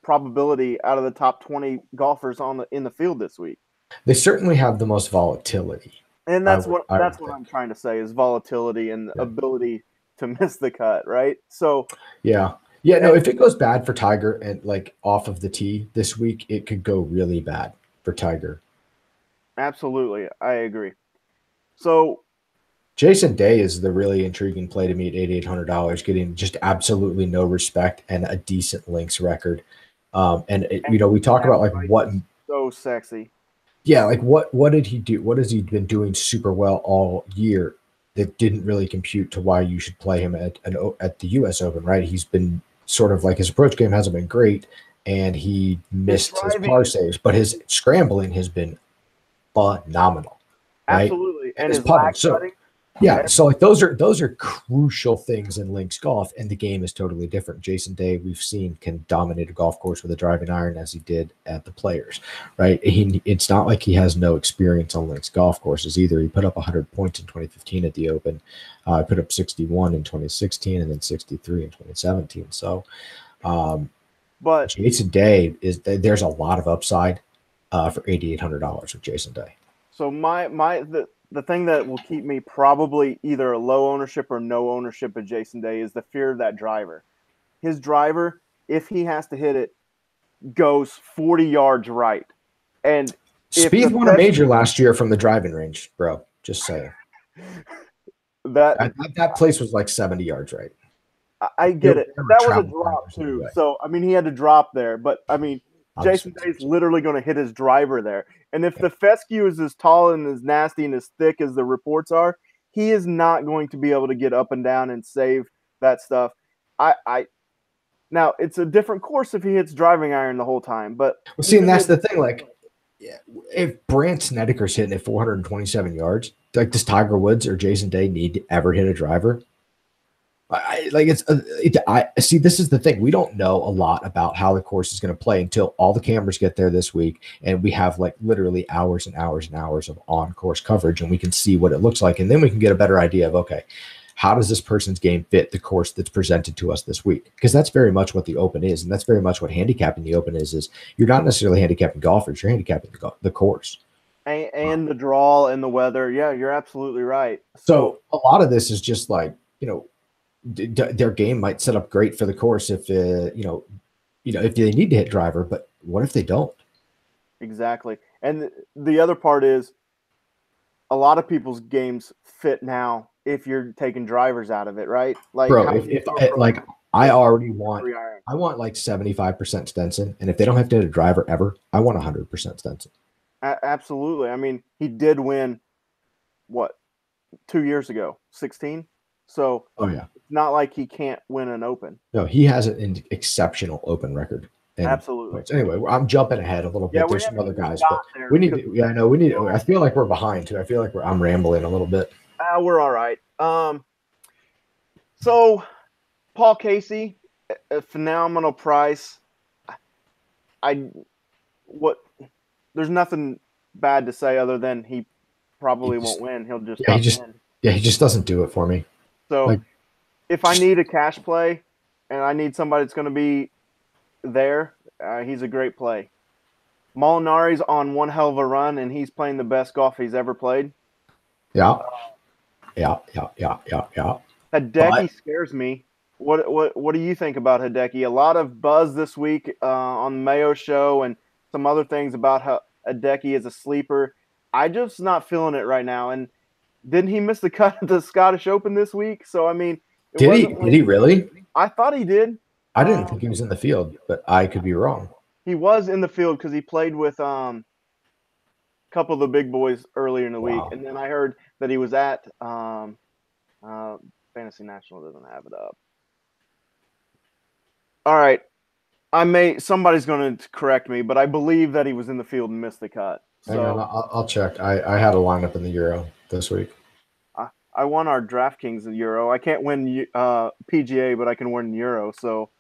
probability out of the top 20 golfers in the field this week. They certainly have the most volatility, and that's what I'm trying to say is volatility and the ability to miss the cut, right? So no, if it goes bad for Tiger and like off of the tee this week, it could go really bad for Tiger. Absolutely, I agree. So Jason Day is the really intriguing play to me at $8,800, getting just absolutely no respect and a decent links record. We talk about like what so sexy. Yeah, like what did he do? What has he been doing super well all year that didn't really compute to why you should play him at the U.S. Open, right? He's been sort of like his approach game hasn't been great, and he missed his par saves, but his scrambling has been phenomenal. Right? Absolutely, and his putting. So like those are crucial things in links golf, and the game is totally different. Jason Day, we've seen, can dominate a golf course with a driving iron as he did at the Players, right? It's not like he has no experience on links golf courses either. He put up 100 points in 2015 at the Open, put up 61 in 2016, and then 63 in 2017. So, but Jason Day there's a lot of upside for $8,800 with Jason Day. So the thing that will keep me probably either a low ownership or no ownership of Jason Day is the fear of that driver. His driver, if he has to hit it, goes 40 yards right. And Spieth won a major last year from the driving range, bro. Just saying. That place was like 70 yards right. I get it. That was a drop too. So, I mean, he had to drop there. But, I mean, Jason Day's literally going to hit his driver there. And if the fescue is as tall and as nasty and as thick as the reports are, he is not going to be able to get up and down and save that stuff. Now, it's a different course if he hits driving iron the whole time. But and that's the thing. Like, if Brandt Snedeker's hitting at 427 yards, like, does Tiger Woods or Jason Day need to ever hit a driver? See, this is the thing. We don't know a lot about how the course is going to play until all the cameras get there this week, and we have like literally hours and hours and hours of on-course coverage, and we can see what it looks like, and then we can get a better idea of, okay, how does this person's game fit the course that's presented to us this week? Because that's very much what the Open is, and that's very much what handicapping the Open is you're not necessarily handicapping golfers, you're handicapping the course. And the draw and the weather. Yeah, you're absolutely right. So a lot of this is just like, their game might set up great for the course if if they need to hit driver, but what if they don't? Exactly. And the other part is a lot of people's games fit now if you're taking drivers out of it, right? Like, bro, I want like 75% Stenson, and if they don't have to hit a driver ever, I want 100% Stenson. Absolutely. I mean, he did win 2 years ago, 16. So, it's not like he can't win an Open. No, he has an exceptional Open record. Absolutely. Anyway, I'm jumping ahead a little bit. There's some other guys, but we need to. Yeah, I know we need. I feel like we're behind too. I feel like I'm rambling a little bit. We're all right. So, Paul Casey, a phenomenal price. There's nothing bad to say other than he probably won't win. He'll just win. He just doesn't do it for me. So, if I need a cash play and I need somebody that's going to be there, he's a great play. Molinari's on one hell of a run, and he's playing the best golf he's ever played. Yeah. Yeah. Hideki scares me. What do you think about Hideki? A lot of buzz this week on the Mayo show and some other things about how Hideki is a sleeper. I just not feeling it right now. And didn't he miss the cut at the Scottish Open this week? So I mean, Did he? Did he really? I thought he did. I didn't think he was in the field, but I could be wrong. He was in the field because he played with a couple of the big boys earlier in the week, and then I heard that he was at Fantasy National doesn't have it up. All right, somebody's going to correct me, but I believe that he was in the field and missed the cut. So hang on, I'll check. I had a lineup in the Euro this week. I won our DraftKings Euro. I can't win PGA, but I can win Euro. So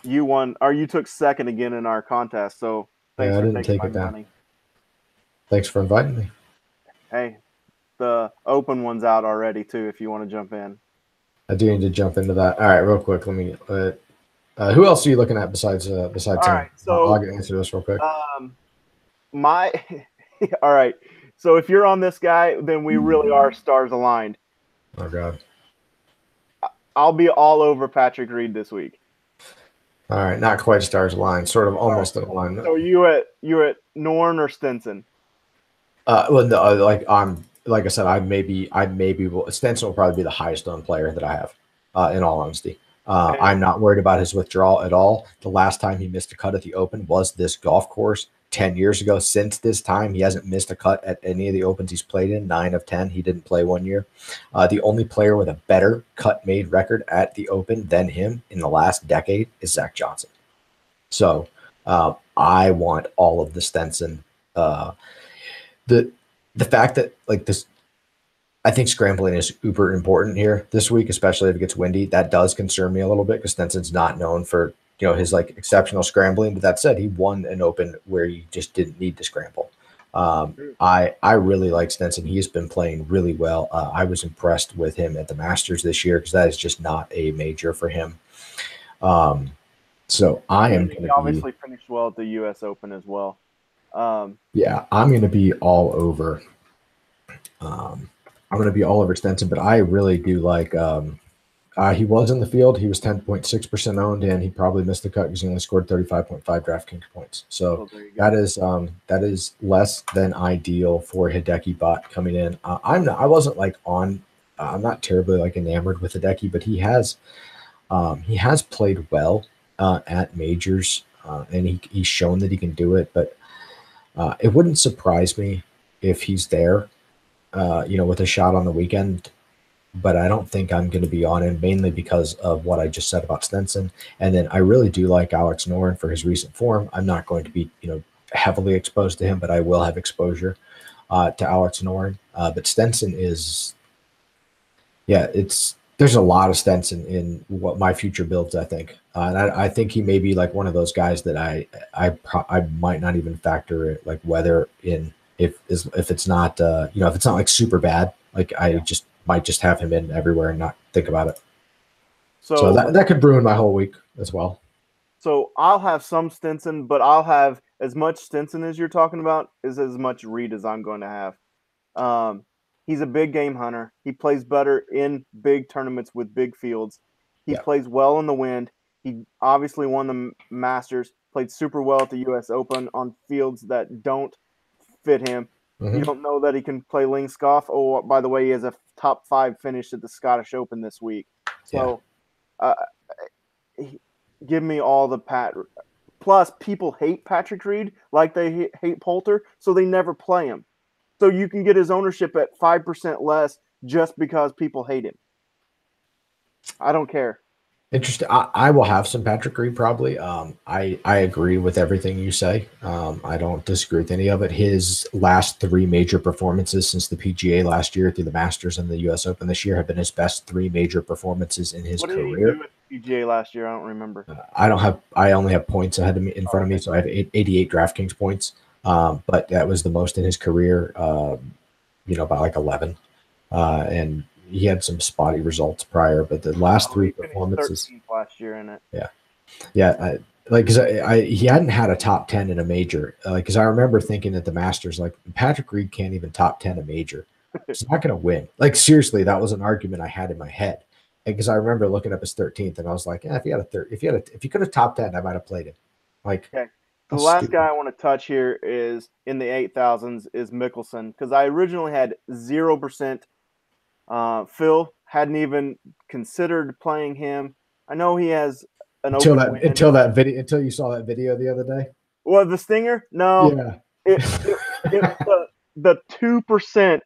you won, or you took second again in our contest. So thanks for taking my money. Thanks for inviting me. Hey, the open one's out already too. If you want to jump in, I do need to jump into that. All right, real quick. Let me. Who else are you looking at besides Tim? Right, so I'll answer this real quick. All right. So if you're on this guy, then we really are stars aligned. Oh God. I'll be all over Patrick Reed this week. All right, not quite stars aligned, sort of almost in alignment. So you at Norn or Stenson? Well, no, like I said, I maybe Stenson will probably be the highest owned player that I have. In all honesty, I'm not worried about his withdrawal at all. The last time he missed a cut at the Open was this golf course 10 years ago. Since this time, he hasn't missed a cut at any of the Opens he's played in. 9 of 10, he didn't play 1 year. The only player with a better cut made record at the Open than him in the last decade is Zach Johnson. So I want all of the Stenson. The fact that like this, I think scrambling is uber important here this week, especially if it gets windy. That does concern me a little bit because Stenson's not known for his like exceptional scrambling. But that said, he won an Open where he just didn't need to scramble. I really like Stenson. He has been playing really well. I was impressed with him at the Masters this year because that is just not a major for him. So I am going to obviously finished well at the U.S. Open as well. Yeah, I'm going to be all over. I'm going to be all over Stenson, but I really do like. He was in the field. He was 10.6% owned, and he probably missed the cut because he only scored 35.5 DraftKings points. So that is less than ideal for Hideki Bot coming in. I'm not terribly like enamored with Hideki, but he has played well at majors, and he's shown that he can do it. But it wouldn't surprise me if he's there, with a shot on the weekend. But I don't think I'm going to be on him, mainly because of what I just said about Stenson. And then I really do like Alex Noren for his recent form. I'm not going to be, heavily exposed to him, but I will have exposure to Alex Noren. But Stenson is, there's a lot of Stenson in what my future builds, I think. And I think he may be like one of those guys that I might not even factor it, like whether in if it's not if it's not like super bad, like I might just have him in everywhere and not think about it. So that could ruin my whole week as well. So I'll have some Stenson, but I'll have as much Stenson as you're talking about is as much Reed as I'm going to have. He's a big game hunter. He plays better in big tournaments with big fields. He plays well in the wind. He obviously won the Masters, played super well at the U.S. Open on fields that don't fit him. Mm-hmm. You don't know that he can play links golf. Oh, by the way, he has a top 5 finish at the Scottish Open this week. So give me all the Pat. Plus, people hate Patrick Reed like they hate Poulter, so they never play him. So you can get his ownership at 5% less just because people hate him. I don't care. Interesting. I will have some Patrick Reed probably. I agree with everything you say. I don't disagree with any of it. His last 3 major performances since the PGA last year through the Masters and the U.S. Open this year have been his best 3 major performances in his career. What did he do with PGA last year? I don't remember. I only have points ahead of me in front of me, so I have 88 DraftKings points. But that was the most in his career. By like 11, and he had some spotty results prior, but the last 3 performances last year in it. Yeah. like because he hadn't had a top 10 in a major. Because I remember thinking at the Masters, like Patrick Reed can't even top 10 a major. He's not going to win. Like seriously, that was an argument I had in my head. Because I remember looking up his 13th, and I was like, if he could have top 10, I might have played it. Like, Okay. The last guy I want to touch here is in the 8,000s is Mickelson, because I originally had 0%. Phil hadn't even considered playing him. I know he has an until open win. until you saw that video the other day. Well, the stinger? No. Yeah. It's the 2%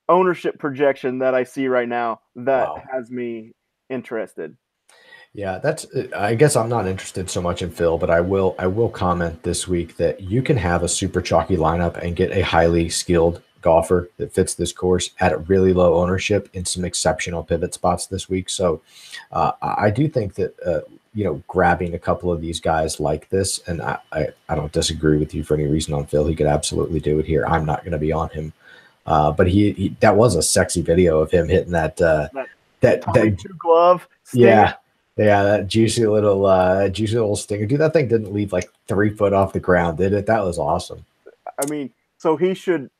ownership projection that I see right now that has me interested. Yeah, I guess I'm not interested so much in Phil, but I will comment this week that you can have a super chalky lineup and get a highly skilled golfer that fits this course at a really low ownership in some exceptional pivot spots this week. So I do think that grabbing a couple of these guys like this, and I don't disagree with you for any reason on Phil. He could absolutely do it here. I'm not going to be on him. But he that was a sexy video of him hitting that glove. Stinger. Yeah, that juicy little stinger. Dude, that thing didn't leave like 3 foot off the ground, did it? That was awesome. I mean, so he should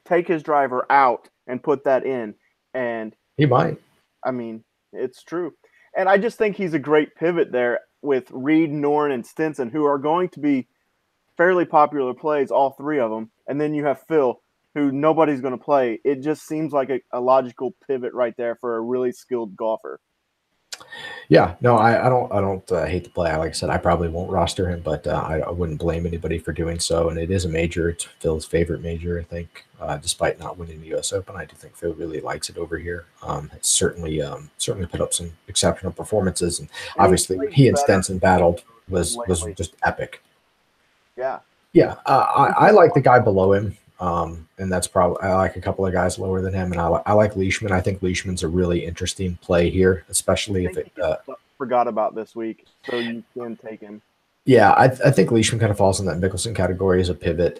take his driver out and put that in, and he might. I mean, it's true. And I just think he's a great pivot there with Reed, Noren, and Stenson, who are going to be fairly popular plays, all three of them. And then you have Phil, who nobody's going to play. It just seems like a logical pivot right there for a really skilled golfer. Yeah, no, I don't hate the play. Like I said, I probably won't roster him, but I wouldn't blame anybody for doing so. And it is a major. It's Phil's favorite major, I think. Despite not winning the U.S. Open, I do think Phil really likes it over here. It's certainly put up some exceptional performances, and obviously he and Stenson battled was just epic. Yeah. I like the guy below him. And that's probably, I like a couple of guys lower than him, and I like Leishman. I think Leishman's a really interesting play here, especially if it forgot about this week, so you can take him. Yeah, I think Leishman kind of falls in that Mickelson category as a pivot.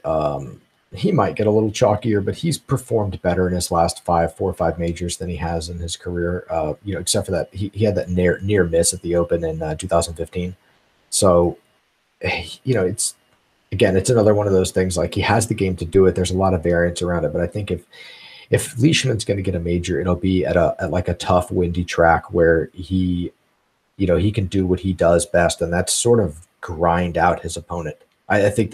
He might get a little chalkier, but he's performed better in his last 4 or 5 majors than he has in his career. Except for that he had that near miss at the Open in 2015. So, it's another one of those things, like he has the game to do it. There's a lot of variance around it, but I think if Leishman's going to get a major, it'll be at a tough, windy track where he can do what he does best, and that's sort of grind out his opponent. I think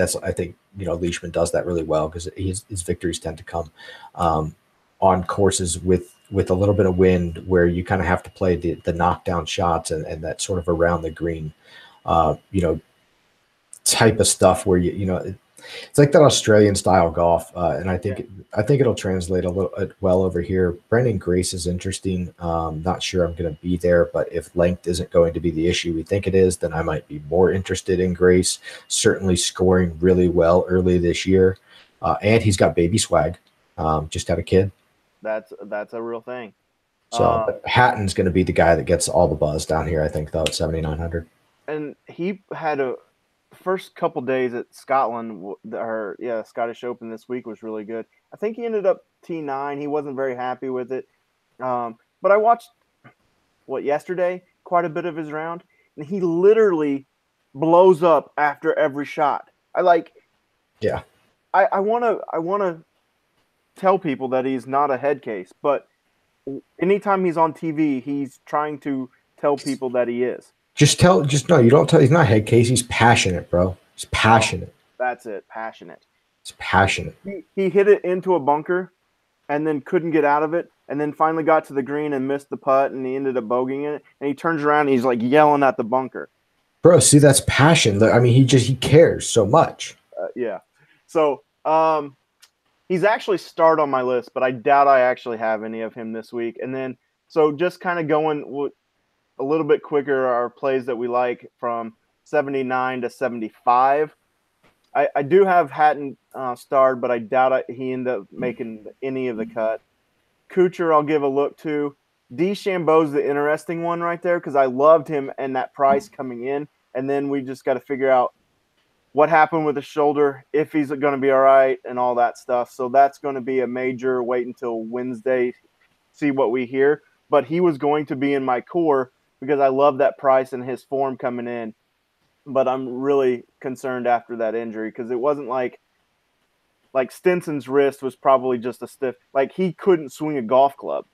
Leishman does that really well because his victories tend to come on courses with a little bit of wind, where you kind of have to play the knockdown shots and that sort of around the green, type of stuff where it's like that Australian style golf, and I think it'll translate a little well over here. Brandon Grace is interesting. Not sure I'm going to be there, but if length isn't going to be the issue we think it is, then I might be more interested in Grace. Certainly scoring really well early this year, and he's got baby swag. Just had a kid. That's a real thing. So but Hatton's going to be the guy that gets all the buzz down here, I think, though, at 7,900. And he had a first couple days at Scotland, Scottish Open this week was really good. I think he ended up T9. He wasn't very happy with it. But I watched yesterday, quite a bit of his round, and he literally blows up after every shot. I want to tell people that he's not a head case, but anytime he's on TV, he's trying to tell people that he is. You don't tell. He's not head case. He's passionate, bro. He's passionate. That's it. Passionate. He's passionate. He hit it into a bunker and then couldn't get out of it. And then finally got to the green and missed the putt, and he ended up bogeying it. And he turns around and he's like yelling at the bunker. Bro, see, that's passion. I mean, he cares so much. Yeah. So he's actually starred on my list, but I doubt I actually have any of him this week. And then, so just kind of going a little bit quicker, our plays that we like from 79 to 75. I do have Hatton starred, but I doubt he ended up making any of the cut. Kuchar, I'll give a look to. DeChambeau's the interesting one right there because I loved him and that price coming in, and then we just got to figure out what happened with the shoulder, if he's going to be all right, and all that stuff. So that's going to be a major wait until Wednesday, see what we hear. But he was going to be in my core because I love that price and his form coming in. but I'm really concerned after that injury because it wasn't like Stinson's wrist was probably just a stiff, like he couldn't swing a golf club.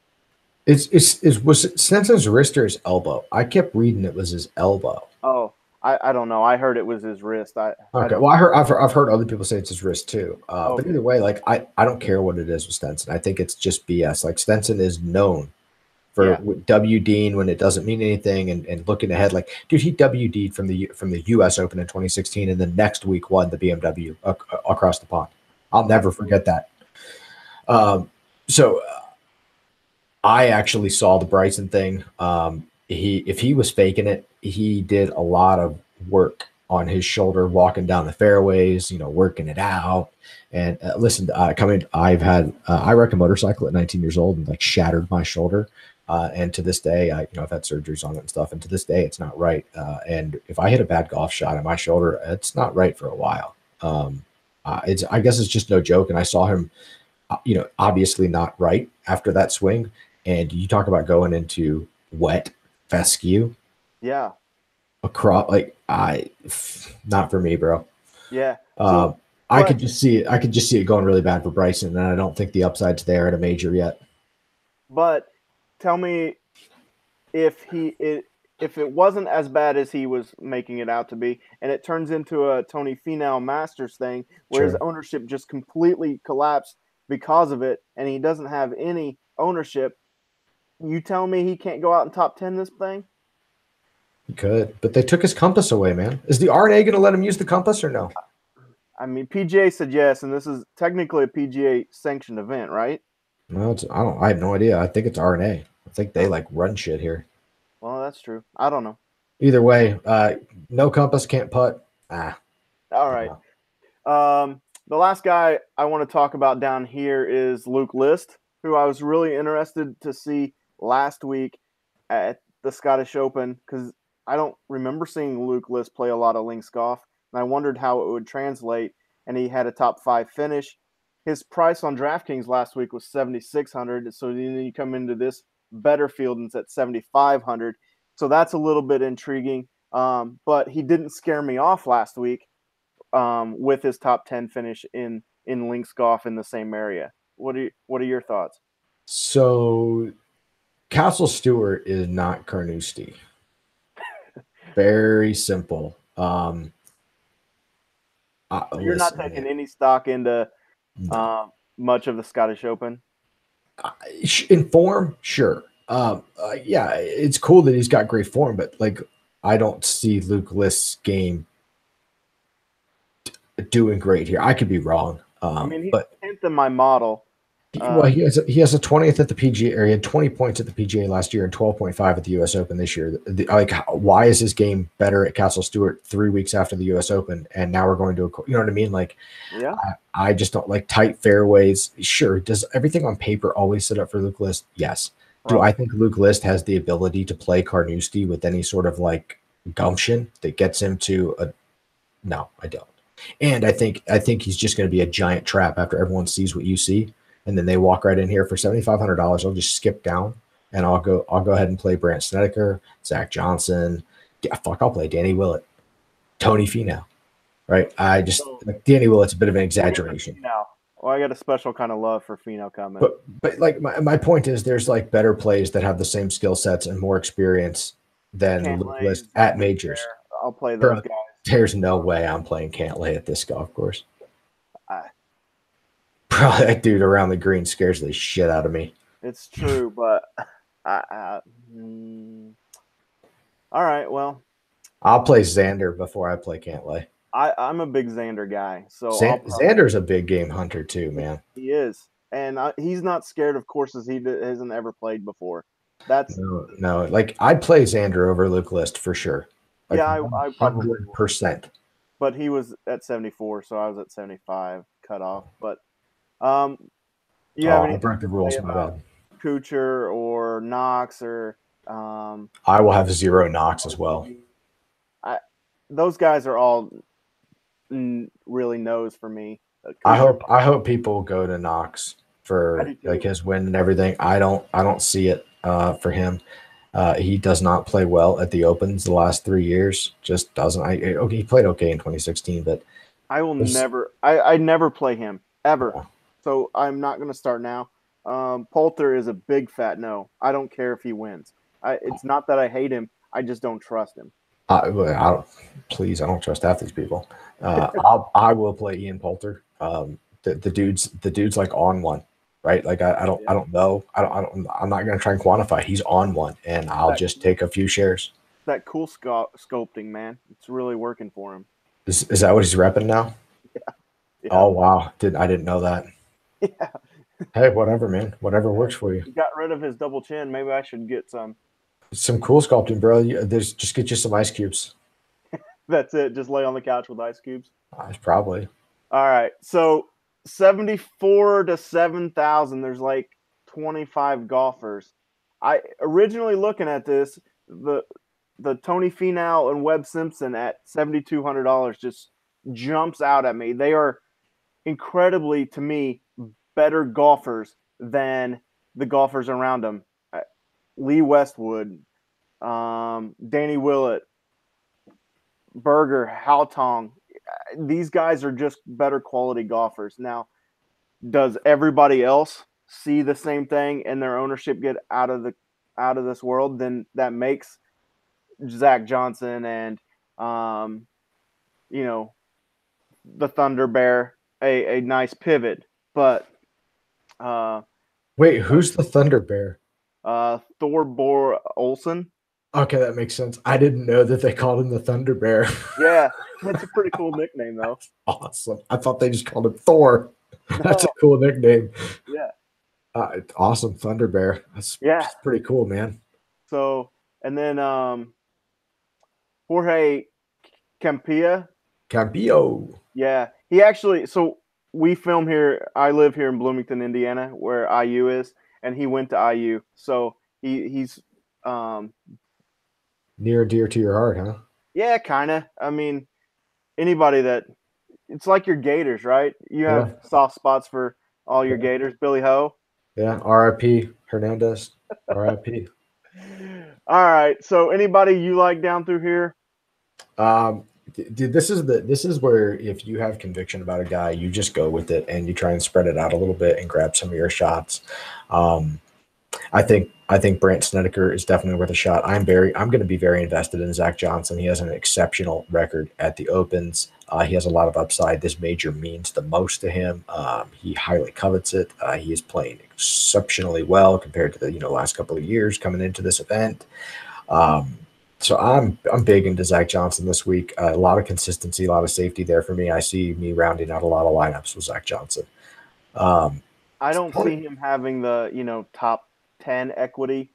Was it Stenson's wrist or his elbow? I kept reading it was his elbow. Oh, I don't know. I heard it was his wrist. I Okay. don't. Well, I've heard other people say it's his wrist too. But Okay. either way, like I don't care what it is with Stenson. I think it's just BS. Like Stenson is known for Yeah. WDing when it doesn't mean anything and looking ahead. Like, dude, he WD'd from the US Open in 2016 and then next week won the BMW across the pond. I'll never forget that. So I actually saw the Bryson thing. If he was faking it, he did a lot of work on his shoulder, walking down the fairways, working it out. And listen, I wrecked a motorcycle at 19 years old and like shattered my shoulder. And to this day, I've had surgeries on it and stuff. And to this day, it's not right. And if I hit a bad golf shot on my shoulder, it's not right for a while. I guess it's just no joke. And I saw him, obviously not right after that swing. And you talk about going into wet fescue Yeah. across, not for me, bro. Yeah. Um, I could just see it. I could just see it going really bad for Bryson, and I don't think the upside's there at a major yet. But tell me if if it wasn't as bad as he was making it out to be, and it turns into a Tony Finau Masters thing where his Sure. ownership just completely collapsed because of it, and he doesn't have any ownership. You tell me he can't go out and top 10 this thing? He could, but they took his compass away, man. Is the R&A going to let him use the compass or no? I mean, PGA said yes, and this is technically a PGA sanctioned event, right? No, I have no idea. I think it's R&A. I think they like run shit here. Well, that's true. I don't know. Either way, no compass, can't putt. All right. The last guy I want to talk about down here is Luke List, who I was really interested to see last week at the Scottish Open because I don't remember seeing Luke List play a lot of links golf, and I wondered how it would translate. And he had a top 5 finish. His price on DraftKings last week was 7,600. So then you come into this better field and it's at 7,500. So that's a little bit intriguing. But he didn't scare me off last week with his top 10 finish in links golf in the same area. What are your thoughts? So Castle Stewart is not Carnoustie. Very simple. You're not taking any stock into much of the Scottish Open? In form, sure. Yeah, it's cool that he's got great form, but like I don't see Luke List's game doing great here. I could be wrong. I mean, he's but 10th in my model. he has a 20th at the PGA, or he had 20 points at the PGA last year and 12.5 at the US Open this year. Why is his game better at Castle Stewart 3 weeks after the US Open? And now we're going to, you know what I mean? Like, yeah, I just don't like tight fairways. Sure. Does everything on paper always set up for Luke List? Yes. Do I think Luke List has the ability to play Carnoustie with any sort of like gumption that gets him to a? No, I don't. And I think he's just going to be a giant trap after everyone sees what you see. And then they walk right in here for $7,500. I'll just skip down and I'll go ahead and play Brandt Snedeker, Zach Johnson. Yeah, fuck, I'll play Danny Willett, Tony Finau. Right? Like Danny Willett's a bit of an exaggeration. Well, I got a special kind of love for Finau coming. But like my point is, there's like better plays that have the same skill sets and more experience than Luke List at majors. I'll play those guys. There's no way I'm playing Cantlay at this golf course. Probably that dude around the green scares the shit out of me. It's true, but all right, well, I'll play Xander before I play Cantlay. I'm a big Xander guy, so Xander's a big game hunter too, man. He is, and he's not scared of courses he hasn't ever played before. That's no. Like I'd play Xander over Luke List for sure. Like, yeah, I probably 100%. But he was at 74, so I was at 75 cutoff. But I broke the rules. My bad. Kuchar or Knox or I will have 0 Knox as well. Those guys are all really no's for me. I hope people go to Knox for like his win and everything. I don't see it for him. He does not play well at the Opens the last 3 years. Just doesn't. Okay, he played okay in 2016, but I will there's never. I never play him ever. yeah. So I'm not going to start now. Poulter is a big fat no. I don't care if he wins. It's not that I hate him. I just don't trust him. I don't, please, I don't trust half these people. I will play Ian Poulter. The dude's like on one, right? Like I don't know. I'm not going to try and quantify. He's on one, and I'll That just take a few shares. that cool sculpting, man. It's really working for him. Is that what he's repping now? Yeah. Oh wow, I didn't know that. Yeah. Hey, whatever, man. Whatever works for you. He got rid of his double chin. Maybe I should get some. Some cool sculpting, bro. There's just get you some ice cubes. That's it. Just lay on the couch with ice cubes. Probably. All right. So 74 to 7,000. There's like 25 golfers. I originally looking at this, the Tony Finau and Webb Simpson at $7,200 just jumps out at me. They are incredibly, to me, better golfers than the golfers around them. Lee Westwood, Danny Willett, Berger, Haotong. These guys are just better quality golfers. Now, does everybody else see the same thing and their ownership get out of this world? Then that makes Zach Johnson and the Thunder Bear a nice pivot. But Wait, who's the Thunder Bear? Thorbjørn Olsen. Okay, that makes sense. I didn't know that they called him the Thunder Bear. Yeah, that's a pretty cool nickname, though. Awesome. I thought they just called him Thor. That's a cool nickname. Yeah. Awesome, Thunder Bear. That's pretty cool, man. So, and then Jorge Campillo. Campillo. Yeah, he actually. So we film here. I live here in Bloomington, Indiana, where IU is, and he went to IU. So he's near and dear to your heart, huh? Yeah, kind of. I mean, anybody that it's like your Gators, right? You have soft spots for all your Gators. Billy Ho. Yeah, R.I.P. Hernandez. R.I.P. All right. So anybody you like down through here? Dude, this is where if you have conviction about a guy, you just go with it and you try and spread it out a little bit and grab some of your shots. I think Brandt Snedeker is definitely worth a shot. I'm going to be very invested in Zach Johnson. He has an exceptional record at the Opens. He has a lot of upside. This major means the most to him. He highly covets it. He is playing exceptionally well compared to the last couple of years coming into this event. So I'm big into Zach Johnson this week. A lot of consistency, a lot of safety there for me. I see me rounding out a lot of lineups with Zach Johnson. I don't see him having the top 10 equity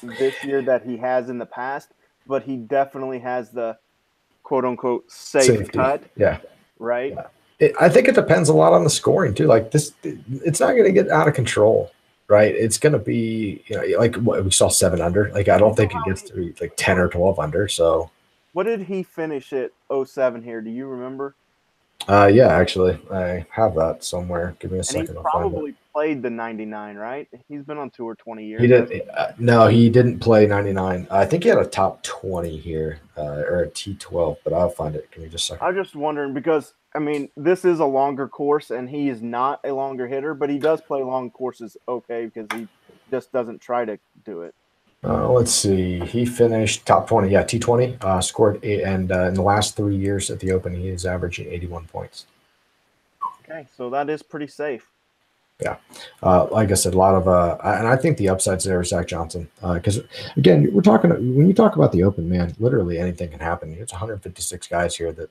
this year that he has in the past, but he definitely has the quote unquote safe cut. Yeah. Right. Yeah. I think it depends a lot on the scoring too. Like this, it's not going to get out of control, right? It's going to be, like what we saw 7 under. Like I don't think it gets to be like 10 or 12 under. So what did he finish at 07 here? Do you remember? Yeah, actually, I have that somewhere. Give me a second. He probably played the 99, right? He's been on tour 20 years. He did. No, he didn't play 99. I think he had a top 20 here or a T12, but I'll find it. Give me just a second. I'm just wondering because, I mean, this is a longer course and he is not a longer hitter, but he does play long courses okay because he just doesn't try to do it. Let's see. He finished top 20. Yeah, T20. Scored 8, and in the last 3 years at the Open, he is averaging 81 points. Okay, so that is pretty safe. Yeah, like I said, a lot of and I think the upsides there is Zach Johnson because again, we're talking when you talk about the Open, man, literally anything can happen. It's 156 guys here that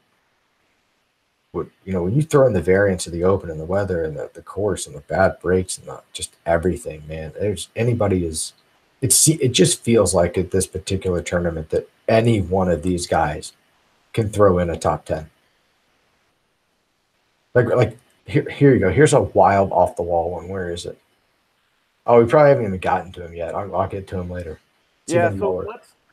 would when you throw in the variance of the Open and the weather and the course and the bad breaks and just everything, man. There's anybody is. It just feels like at this particular tournament that any one of these guys can throw in a top 10. Like here you go. Here's a wild off the wall one. Where is it? Oh, we probably haven't even gotten to him yet. I'll get to him later. It's so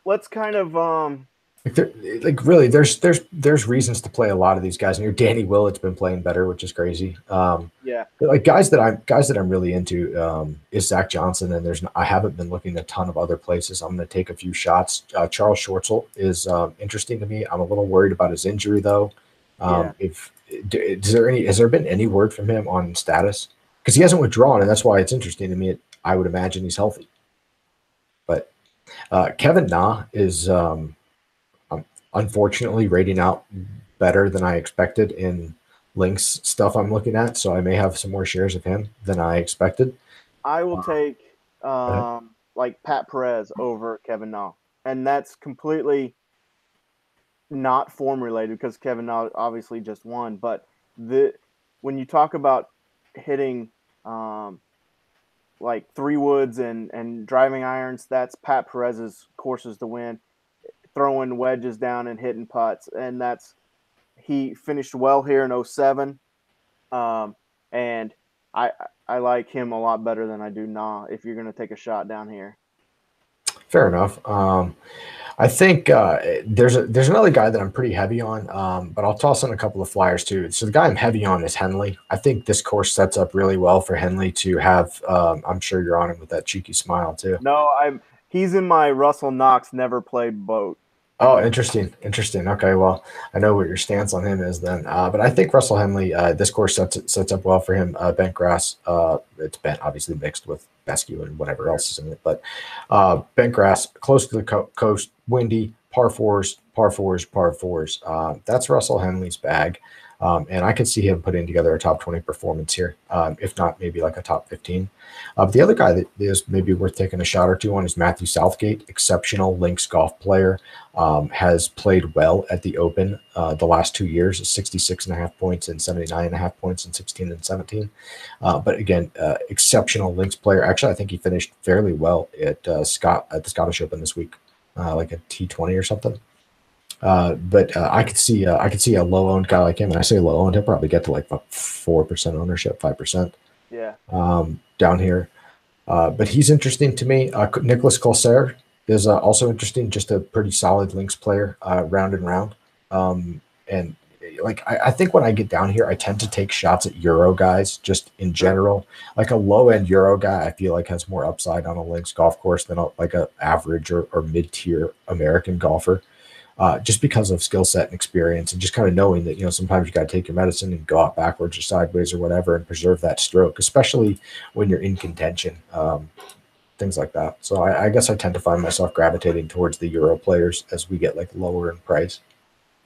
let's kind of like really, there's reasons to play a lot of these guys. And your Danny Willett's been playing better, which is crazy. Yeah, But like guys that I'm really into is Zach Johnson, and I haven't been looking a ton of other places. I'm going to take a few shots. Charles Schwartzel is interesting to me. I'm a little worried about his injury though. yeah. If has there been any word from him on status? Because he hasn't withdrawn, and that's why it's interesting to me. I would imagine he's healthy, but Kevin Na is unfortunately rating out better than I expected in links stuff I'm looking at. So I may have some more shares of him than I expected. I will take Uh, like Pat Perez over Kevin Na, and that's completely not form related because Kevin Na obviously just won. But the when you talk about hitting like three woods and driving irons, that's Pat Perez's courses to win. Throwing wedges down and hitting putts, and that's he finished well here in '07. And I I like him a lot better than I do Na if you're going to take a shot down here. Fair enough. I think there's another guy that I'm pretty heavy on, but I'll toss in a couple of flyers too. So the guy I'm heavy on is Henley. I think this course sets up really well for Henley to have. I'm sure you're on him with that cheeky smile too. No, he's in my Russell Knox never played boat. Oh, interesting. Interesting. Okay, well, I know what your stance on him is then. But I think Russell Henley, this course sets up well for him. Bent grass, it's bent obviously mixed with fescue and whatever else is in it. But bent grass, close to the coast, windy, par fours, par fours, par fours. That's Russell Henley's bag. And I could see him putting together a top 20 performance here, if not maybe like a top 15. But the other guy that is maybe worth taking a shot or two on is Matthew Southgate, exceptional links golf player. Has played well at the Open the last 2 years, 66.5 points and 79.5 points in 16 and 17. But again, exceptional links player. Actually, I think he finished fairly well at the Scottish Open this week, like a T20 or something. But I could see a low owned guy like him, and I say low owned, he'll probably get to like 4% ownership, 5%. Yeah. Down here. But he's interesting to me. Nicholas Colser is also interesting, just a pretty solid links player, round and round. And like I think when I get down here, I tend to take shots at Euro guys just in general. Like a low end Euro guy, I feel like has more upside on a links golf course than like a average or mid tier American golfer. Just because of skill set and experience, and just kind of knowing that sometimes you got to take your medicine and go out backwards or sideways or whatever and preserve that stroke, especially when you're in contention, things like that. So I guess I tend to find myself gravitating towards the Euro players as we get like lower in price.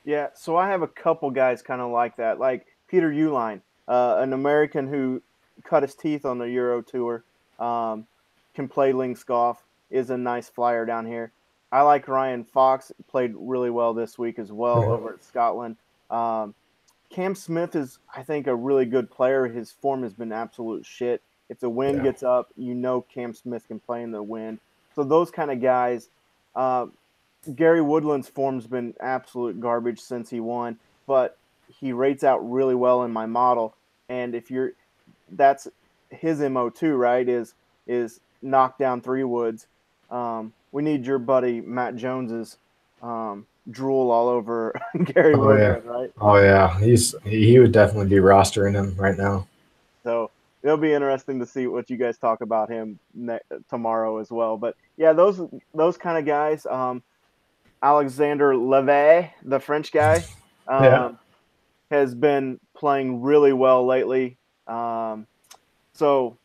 Yeah, so I have a couple guys kind of like that, like Peter Uihlein, an American who cut his teeth on the Euro Tour, can play links golf, is a nice flyer down here. I like Ryan Fox, played really well this week as well over at Scotland. Cam Smith is, I think, a really good player. His form has been absolute shit. If the wind gets up, Cam Smith can play in the wind. So those kind of guys. Gary Woodland's form's been absolute garbage since he won, but he rates out really well in my model. And that's his MO too, right? Is knock down three woods. We need your buddy Matt Jones's drool all over Gary Woodland, right? Oh yeah, he would definitely be rostering him right now. So it'll be interesting to see what you guys talk about him tomorrow as well. But yeah, those kind of guys. Alexander Levay, the French guy, has been playing really well lately. So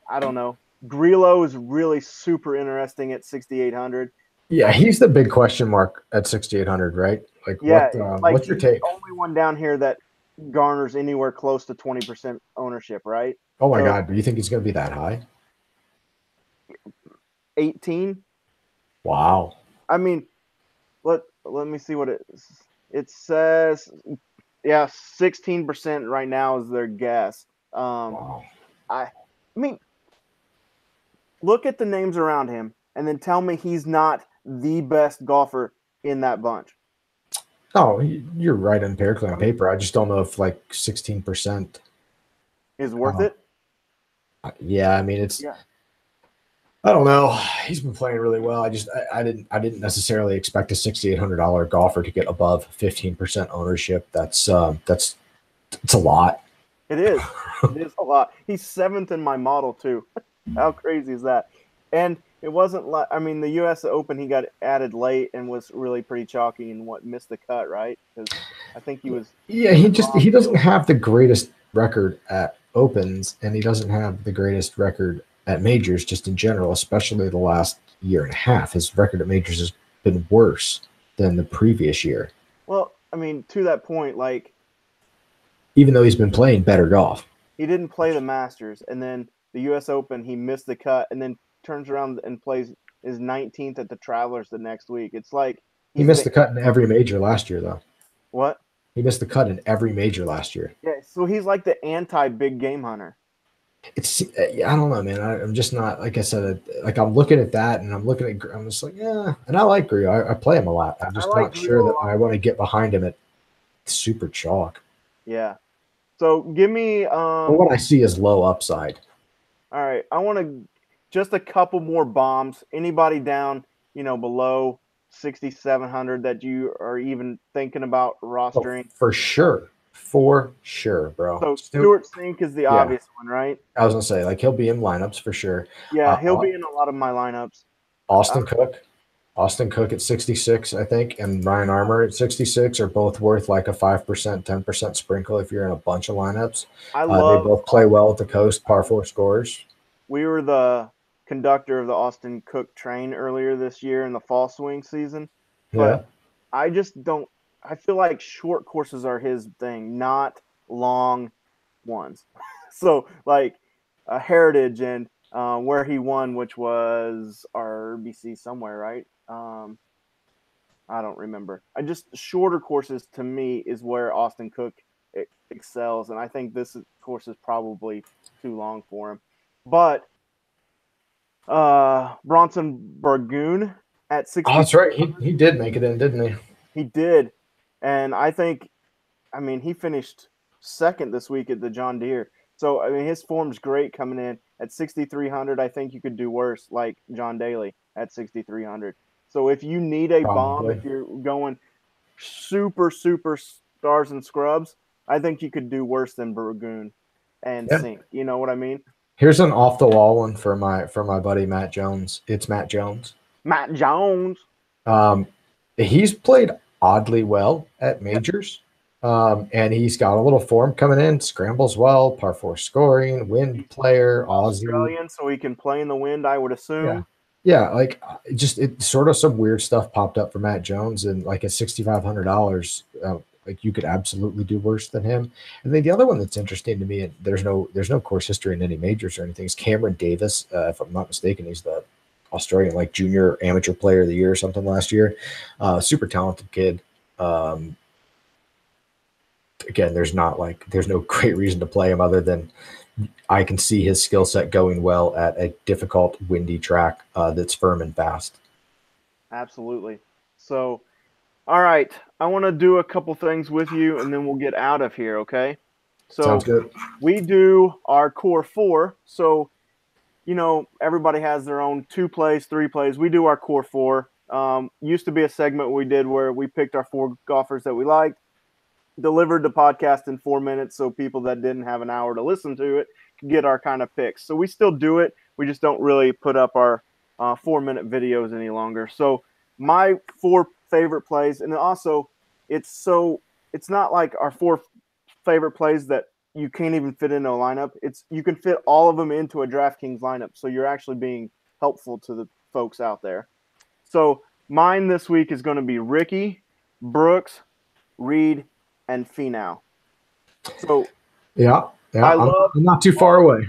I don't know. Grillo is really super interesting at 6,800. Yeah, he's the big question mark at 6,800, right? Like, Yeah, what's your take? The only one down here that garners anywhere close to 20% ownership, right? Oh my God, do you think he's going to be that high? 18. Wow. I mean, let me see what it says. Yeah, 16% right now is their guess. Wow. I mean, look at the names around him and then tell me he's not the best golfer in that bunch. Oh, you're right empirically on paper. I just don't know if like 16% is worth it. Yeah, I mean I don't know. He's been playing really well. I didn't necessarily expect a $6,800 golfer to get above 15% ownership. It's a lot. It is. It is a lot. He's seventh in my model too. How crazy is that? And it wasn't like, I mean, the U.S. Open he got added late and was really pretty chalky and what missed the cut, right? Because I think he was. Yeah, he doesn't have the greatest record at opens, and he doesn't have the greatest record at majors just in general, especially the last year and a half. His record at majors has been worse than the previous year, Well, I mean, to that point, like even though he's been playing better golf. he didn't play the Masters, and then the U.S. Open he missed the cut, and then turns around and plays his 19th at the Travelers the next week. It's like He he's missed the the cut in every major last year, though. what? He missed the cut in every major last year. Yeah, so he's like the anti big game hunter. It's I don't know, man. I'm just not like I said. Like I'm looking at that, and I'm just like, yeah. And I like Grillo. I play him a lot. I'm just like not sure that Grillo. I want to get behind him at super chalk. Yeah. So give me But what I see is low upside. all right, I want to just a couple more bombs. Anybody down, below 6,700 that you are even thinking about rostering? For sure, bro. So Stuart Sink is the obvious one, right? I was gonna say like he'll be in lineups for sure. Yeah, he'll be in a lot of my lineups. Austin Cook at 66, I think, and Ryan Armour at 66 are both worth like a 5%, 10% sprinkle if you're in a bunch of lineups. I love. They both play well at the coast, par 4 scores. We were the conductor of the Austin Cook train earlier this year in the fall swing season, but I just don't. I feel like short courses are his thing, not long ones. So like a Heritage and where he won, which was RBC somewhere, right? I don't remember. I just shorter courses to me is where Austin Cook excels, and I think this course is probably too long for him. But Bronson Burgoon at 60. Oh, that's right. He did make it in, didn't he? He did, and I mean, he finished second this week at the John Deere. So I mean, his form's great coming in at 6,300. I think you could do worse, like John Daly at 6,300. So if you need a bomb, if you're going super stars and scrubs, I think you could do worse than Burgoon and Sink. You know what I mean? Here's an off the wall one for my buddy Matt Jones. It's Matt Jones. Matt Jones. He's played oddly well at majors. And he's got a little form coming in, scrambles well, par 4 scoring, wind player, Aussie. Australian, so he can play in the wind, I would assume. Yeah, like it sort of some weird stuff popped up for Matt Jones, and like at $6,500, like you could absolutely do worse than him. And then the other one that's interesting to me, and there's no course history in any majors or anything, is Cameron Davis. If I'm not mistaken, he's the Australian like junior amateur player of the year or something last year. Super talented kid. Again, there's no great reason to play him other than I can see his skill set going well at a difficult, windy track that's firm and fast. Absolutely. So, all right, I want to do a couple things with you, and then we'll get out of here, okay? So sounds good. We do our core 4. So, everybody has their own 2 plays, 3 plays. We do our core 4. Used to be a segment we did where we picked our 4 golfers that we liked, delivered the podcast in 4 minutes so people that didn't have an hour to listen to it could get our kind of picks. So we still do it. We just don't really put up our 4-minute videos any longer. So my 4 favorite plays, and also it's not like our 4 favorite plays that you can't even fit into a lineup. You can fit all of them into a DraftKings lineup. So you're actually being helpful to the folks out there. So mine this week is going to be Ricky, Brooks, Reed, and Finau. So I'm not too far away.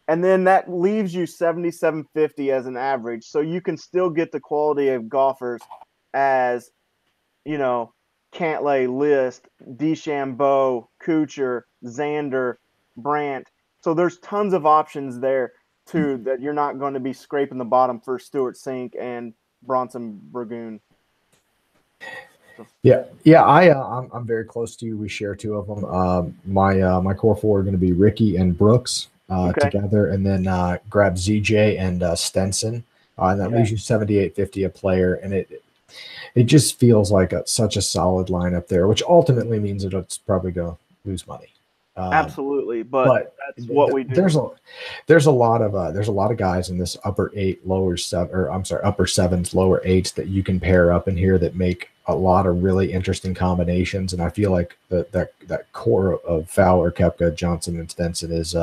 And then that leaves you 7,750 as an average. So you can still get the quality of golfers as, Cantlay, List, DeChambeau, Kuchar, Xander, Brandt. So there's tons of options there too that you're not going to be scraping the bottom for Stuart Sink and Bronson Burgoon. I'm very close to you. We share 2 of them. My core 4 are going to be Ricky and Brooks. Okay. together, and then grab ZJ and Stenson. And that Yeah. leaves you 78.50 a player, and it just feels like such a solid lineup there, which ultimately means that it's probably going to lose money. Um, Absolutely. But but that's what we do. there's a lot of guys in this upper eight, lower seven, or I'm sorry, upper sevens, lower eights that you can pair up in here that make a lot of really interesting combinations. And I feel like that core of Fowler, Koepka, Johnson, and Stenson is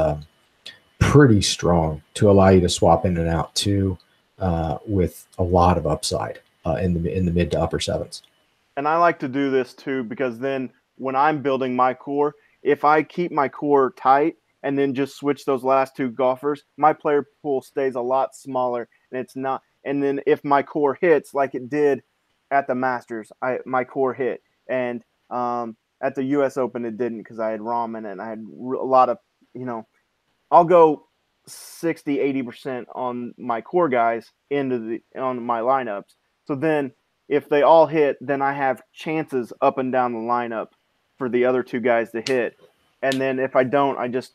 pretty strong to allow you to swap in and out too, with a lot of upside in the mid to upper sevens. And I like to do this too because then when I'm building my core, if I keep my core tight and then just switch those last two golfers, my player pool stays a lot smaller and it's not. And then if my core hits like it did at the Masters, my core hit, and at the U.S. Open it didn't because I had Rahm and I had a lot of I'll go 60-80% on my core guys on my lineups. So then if they all hit, then I have chances up and down the lineup for the other two guys to hit. And then if I don't, I just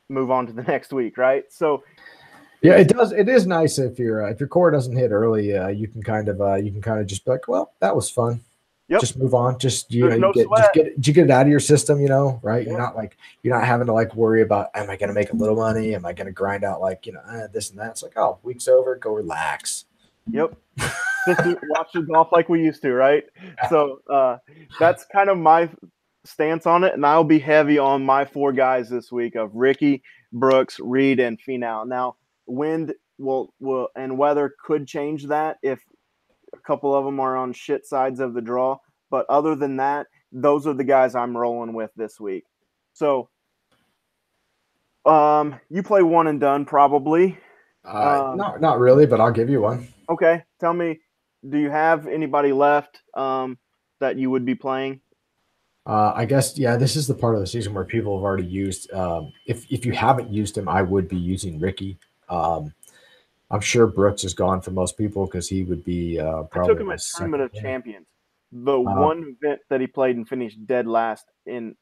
move on to the next week, right? So yeah, it does. It is nice if your core doesn't hit early, you can kind of just be like, well, that was fun. Yep, Just move on. Just there's no sweat. you get it out of your system, right? Yep. You're not having to like worry about, am I going to make a little money? Am I going to grind out this and that? It's like, oh, week's over, go relax. Yep. Just watch the golf like we used to, right? So that's kind of my stance on it, and I'll be heavy on my four guys this week of Ricky, Brooks, Reed, and Finau. Now, wind will and weather could change that if a couple of them are on shit sides of the draw, but other than that, those are the guys I'm rolling with this week. So, you play one and done probably. Not really, but I'll give you one. Okay, tell me, do you have anybody left that you would be playing? I guess, yeah, this is the part of the season where people have already used. If you haven't used him, I would be using Ricky. Um, I'm sure Brooks is gone for most people because he would be I took probably him my at Tournament second of one. Champions, the one event that he played and finished dead last in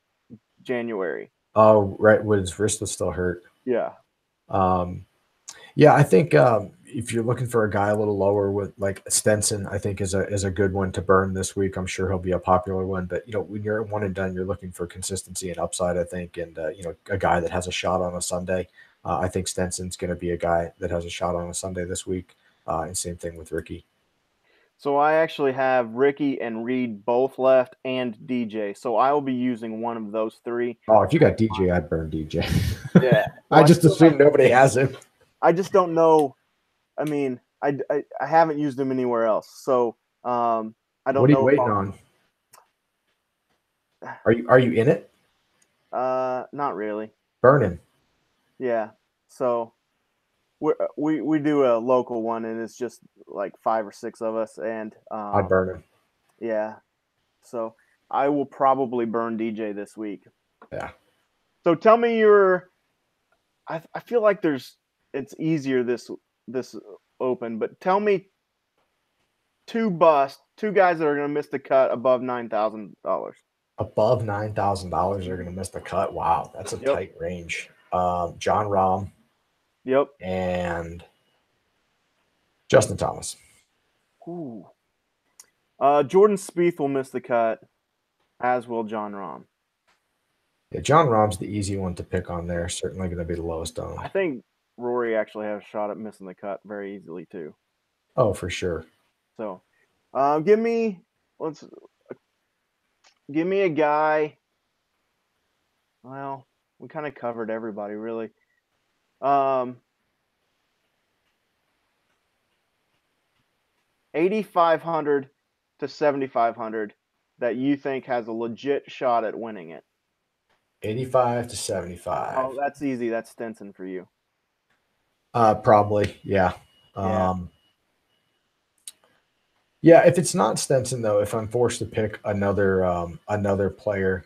January. Oh, right, his wrist was still hurt. Yeah. Um, yeah, I think if you're looking for a guy a little lower with like Stenson, I think is a good one to burn this week. I'm sure he'll be a popular one, but when you're one and done, you're looking for consistency and upside, I think, and a guy that has a shot on a Sunday. I think Stenson's going to be a guy that has a shot on a Sunday this week, and same thing with Ricky. So I actually have Ricky and Reed both left and DJ. So I will be using one of those three. Oh, if you got DJ, I'd burn DJ. Yeah. I So just assume nobody has him. I just don't know. I mean, I haven't used them anywhere else. So I don't What are you know if waiting on? Are you in it? not really. Burn him. Yeah. So we do a local one and it's just like 5 or 6 of us and I'd burn him. yeah. So I will probably burn DJ this week. Yeah. So tell me I feel like it's easier this open, but tell me two guys that are going to miss the cut above $9,000. Above $9,000 are going to miss the cut. Wow, that's a tight range. Jon Rahm. Yep. And Justin Thomas. Ooh. Jordan Spieth will miss the cut, as will Jon Rahm. Yeah, Jon Rahm's the easy one to pick on there. Certainly going to be the lowest owned. I think Rory actually has a shot at missing the cut very easily too. Oh, for sure. So, give me a guy. Well, we kind of covered everybody really. 8,500 to 7,500 that you think has a legit shot at winning it. 85 to 75. Oh, that's easy. That's Stenson for you. Probably, yeah. Yeah, if it's not Stenson though, if I'm forced to pick another player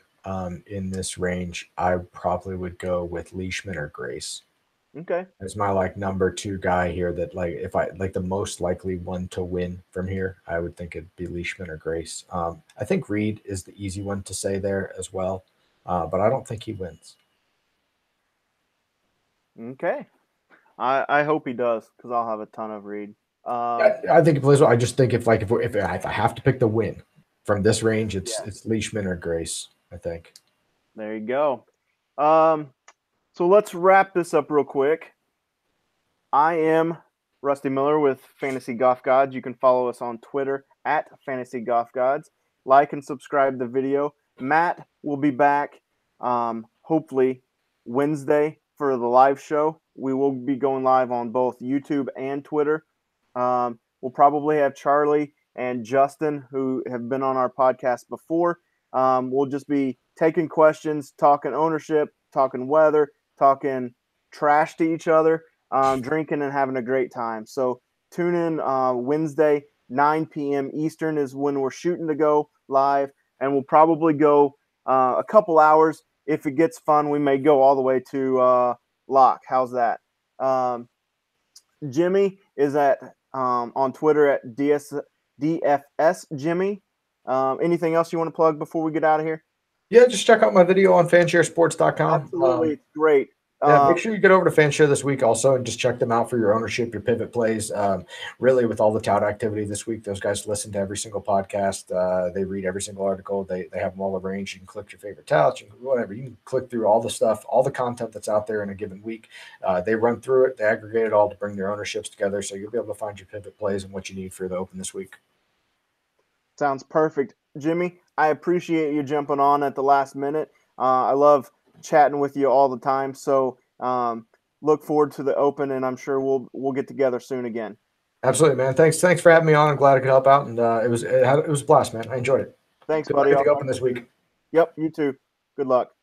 in this range, I probably would go with Leishman or Grace. Okay. As my number 2 guy here that if I the most likely one to win from here, I would think it'd be Leishman or Grace. I think Reed is the easy one to say there as well, but I don't think he wins. Okay. I hope he does because I'll have a ton of Reed. I think he plays well. I just think if I have to pick the win from this range, it's Leishman or Grace. I think. There you go. So let's wrap this up real quick. I am Rusty Miller with Fantasy Golf Gods. You can follow us on Twitter at Fantasy Golf Gods. Like and subscribe to the video. Matt will be back hopefully Wednesday for the live show. We will be going live on both YouTube and Twitter. We'll probably have Charlie and Justin, who have been on our podcast before. We'll just be taking questions, talking ownership, talking weather, talking trash to each other, drinking and having a great time. So tune in Wednesday, 9 p.m. Eastern is when we're shooting to go live, and we'll probably go a couple hours. If it gets fun, we may go all the way to lock. How's that? Jimmy is at on Twitter at DFS Jimmy. Anything else you want to plug before we get out of here? Yeah, just check out my video on fansharesports.com. Absolutely, it's great. Yeah, make sure you get over to Fanshare this week also and just check them out for your ownership, your pivot plays. Really, with all the tout activity this week, those guys listen to every single podcast. They read every single article. They have them all arranged. You can click your favorite touts, whatever. You can click through all the stuff, all the content that's out there in a given week. They run through it. They aggregate it all to bring their ownerships together. So you'll be able to find your pivot plays and what you need for the Open this week. Sounds perfect. Jimmy, I appreciate you jumping on at the last minute. I love chatting with you all the time. So look forward to the Open, and I'm sure we'll get together soon again. Absolutely, man. Thanks for having me on. I'm glad I could help out, and it was a blast, man. I enjoyed it. Thanks, Good buddy. luck at the Open this week. Yep, you too. Good luck.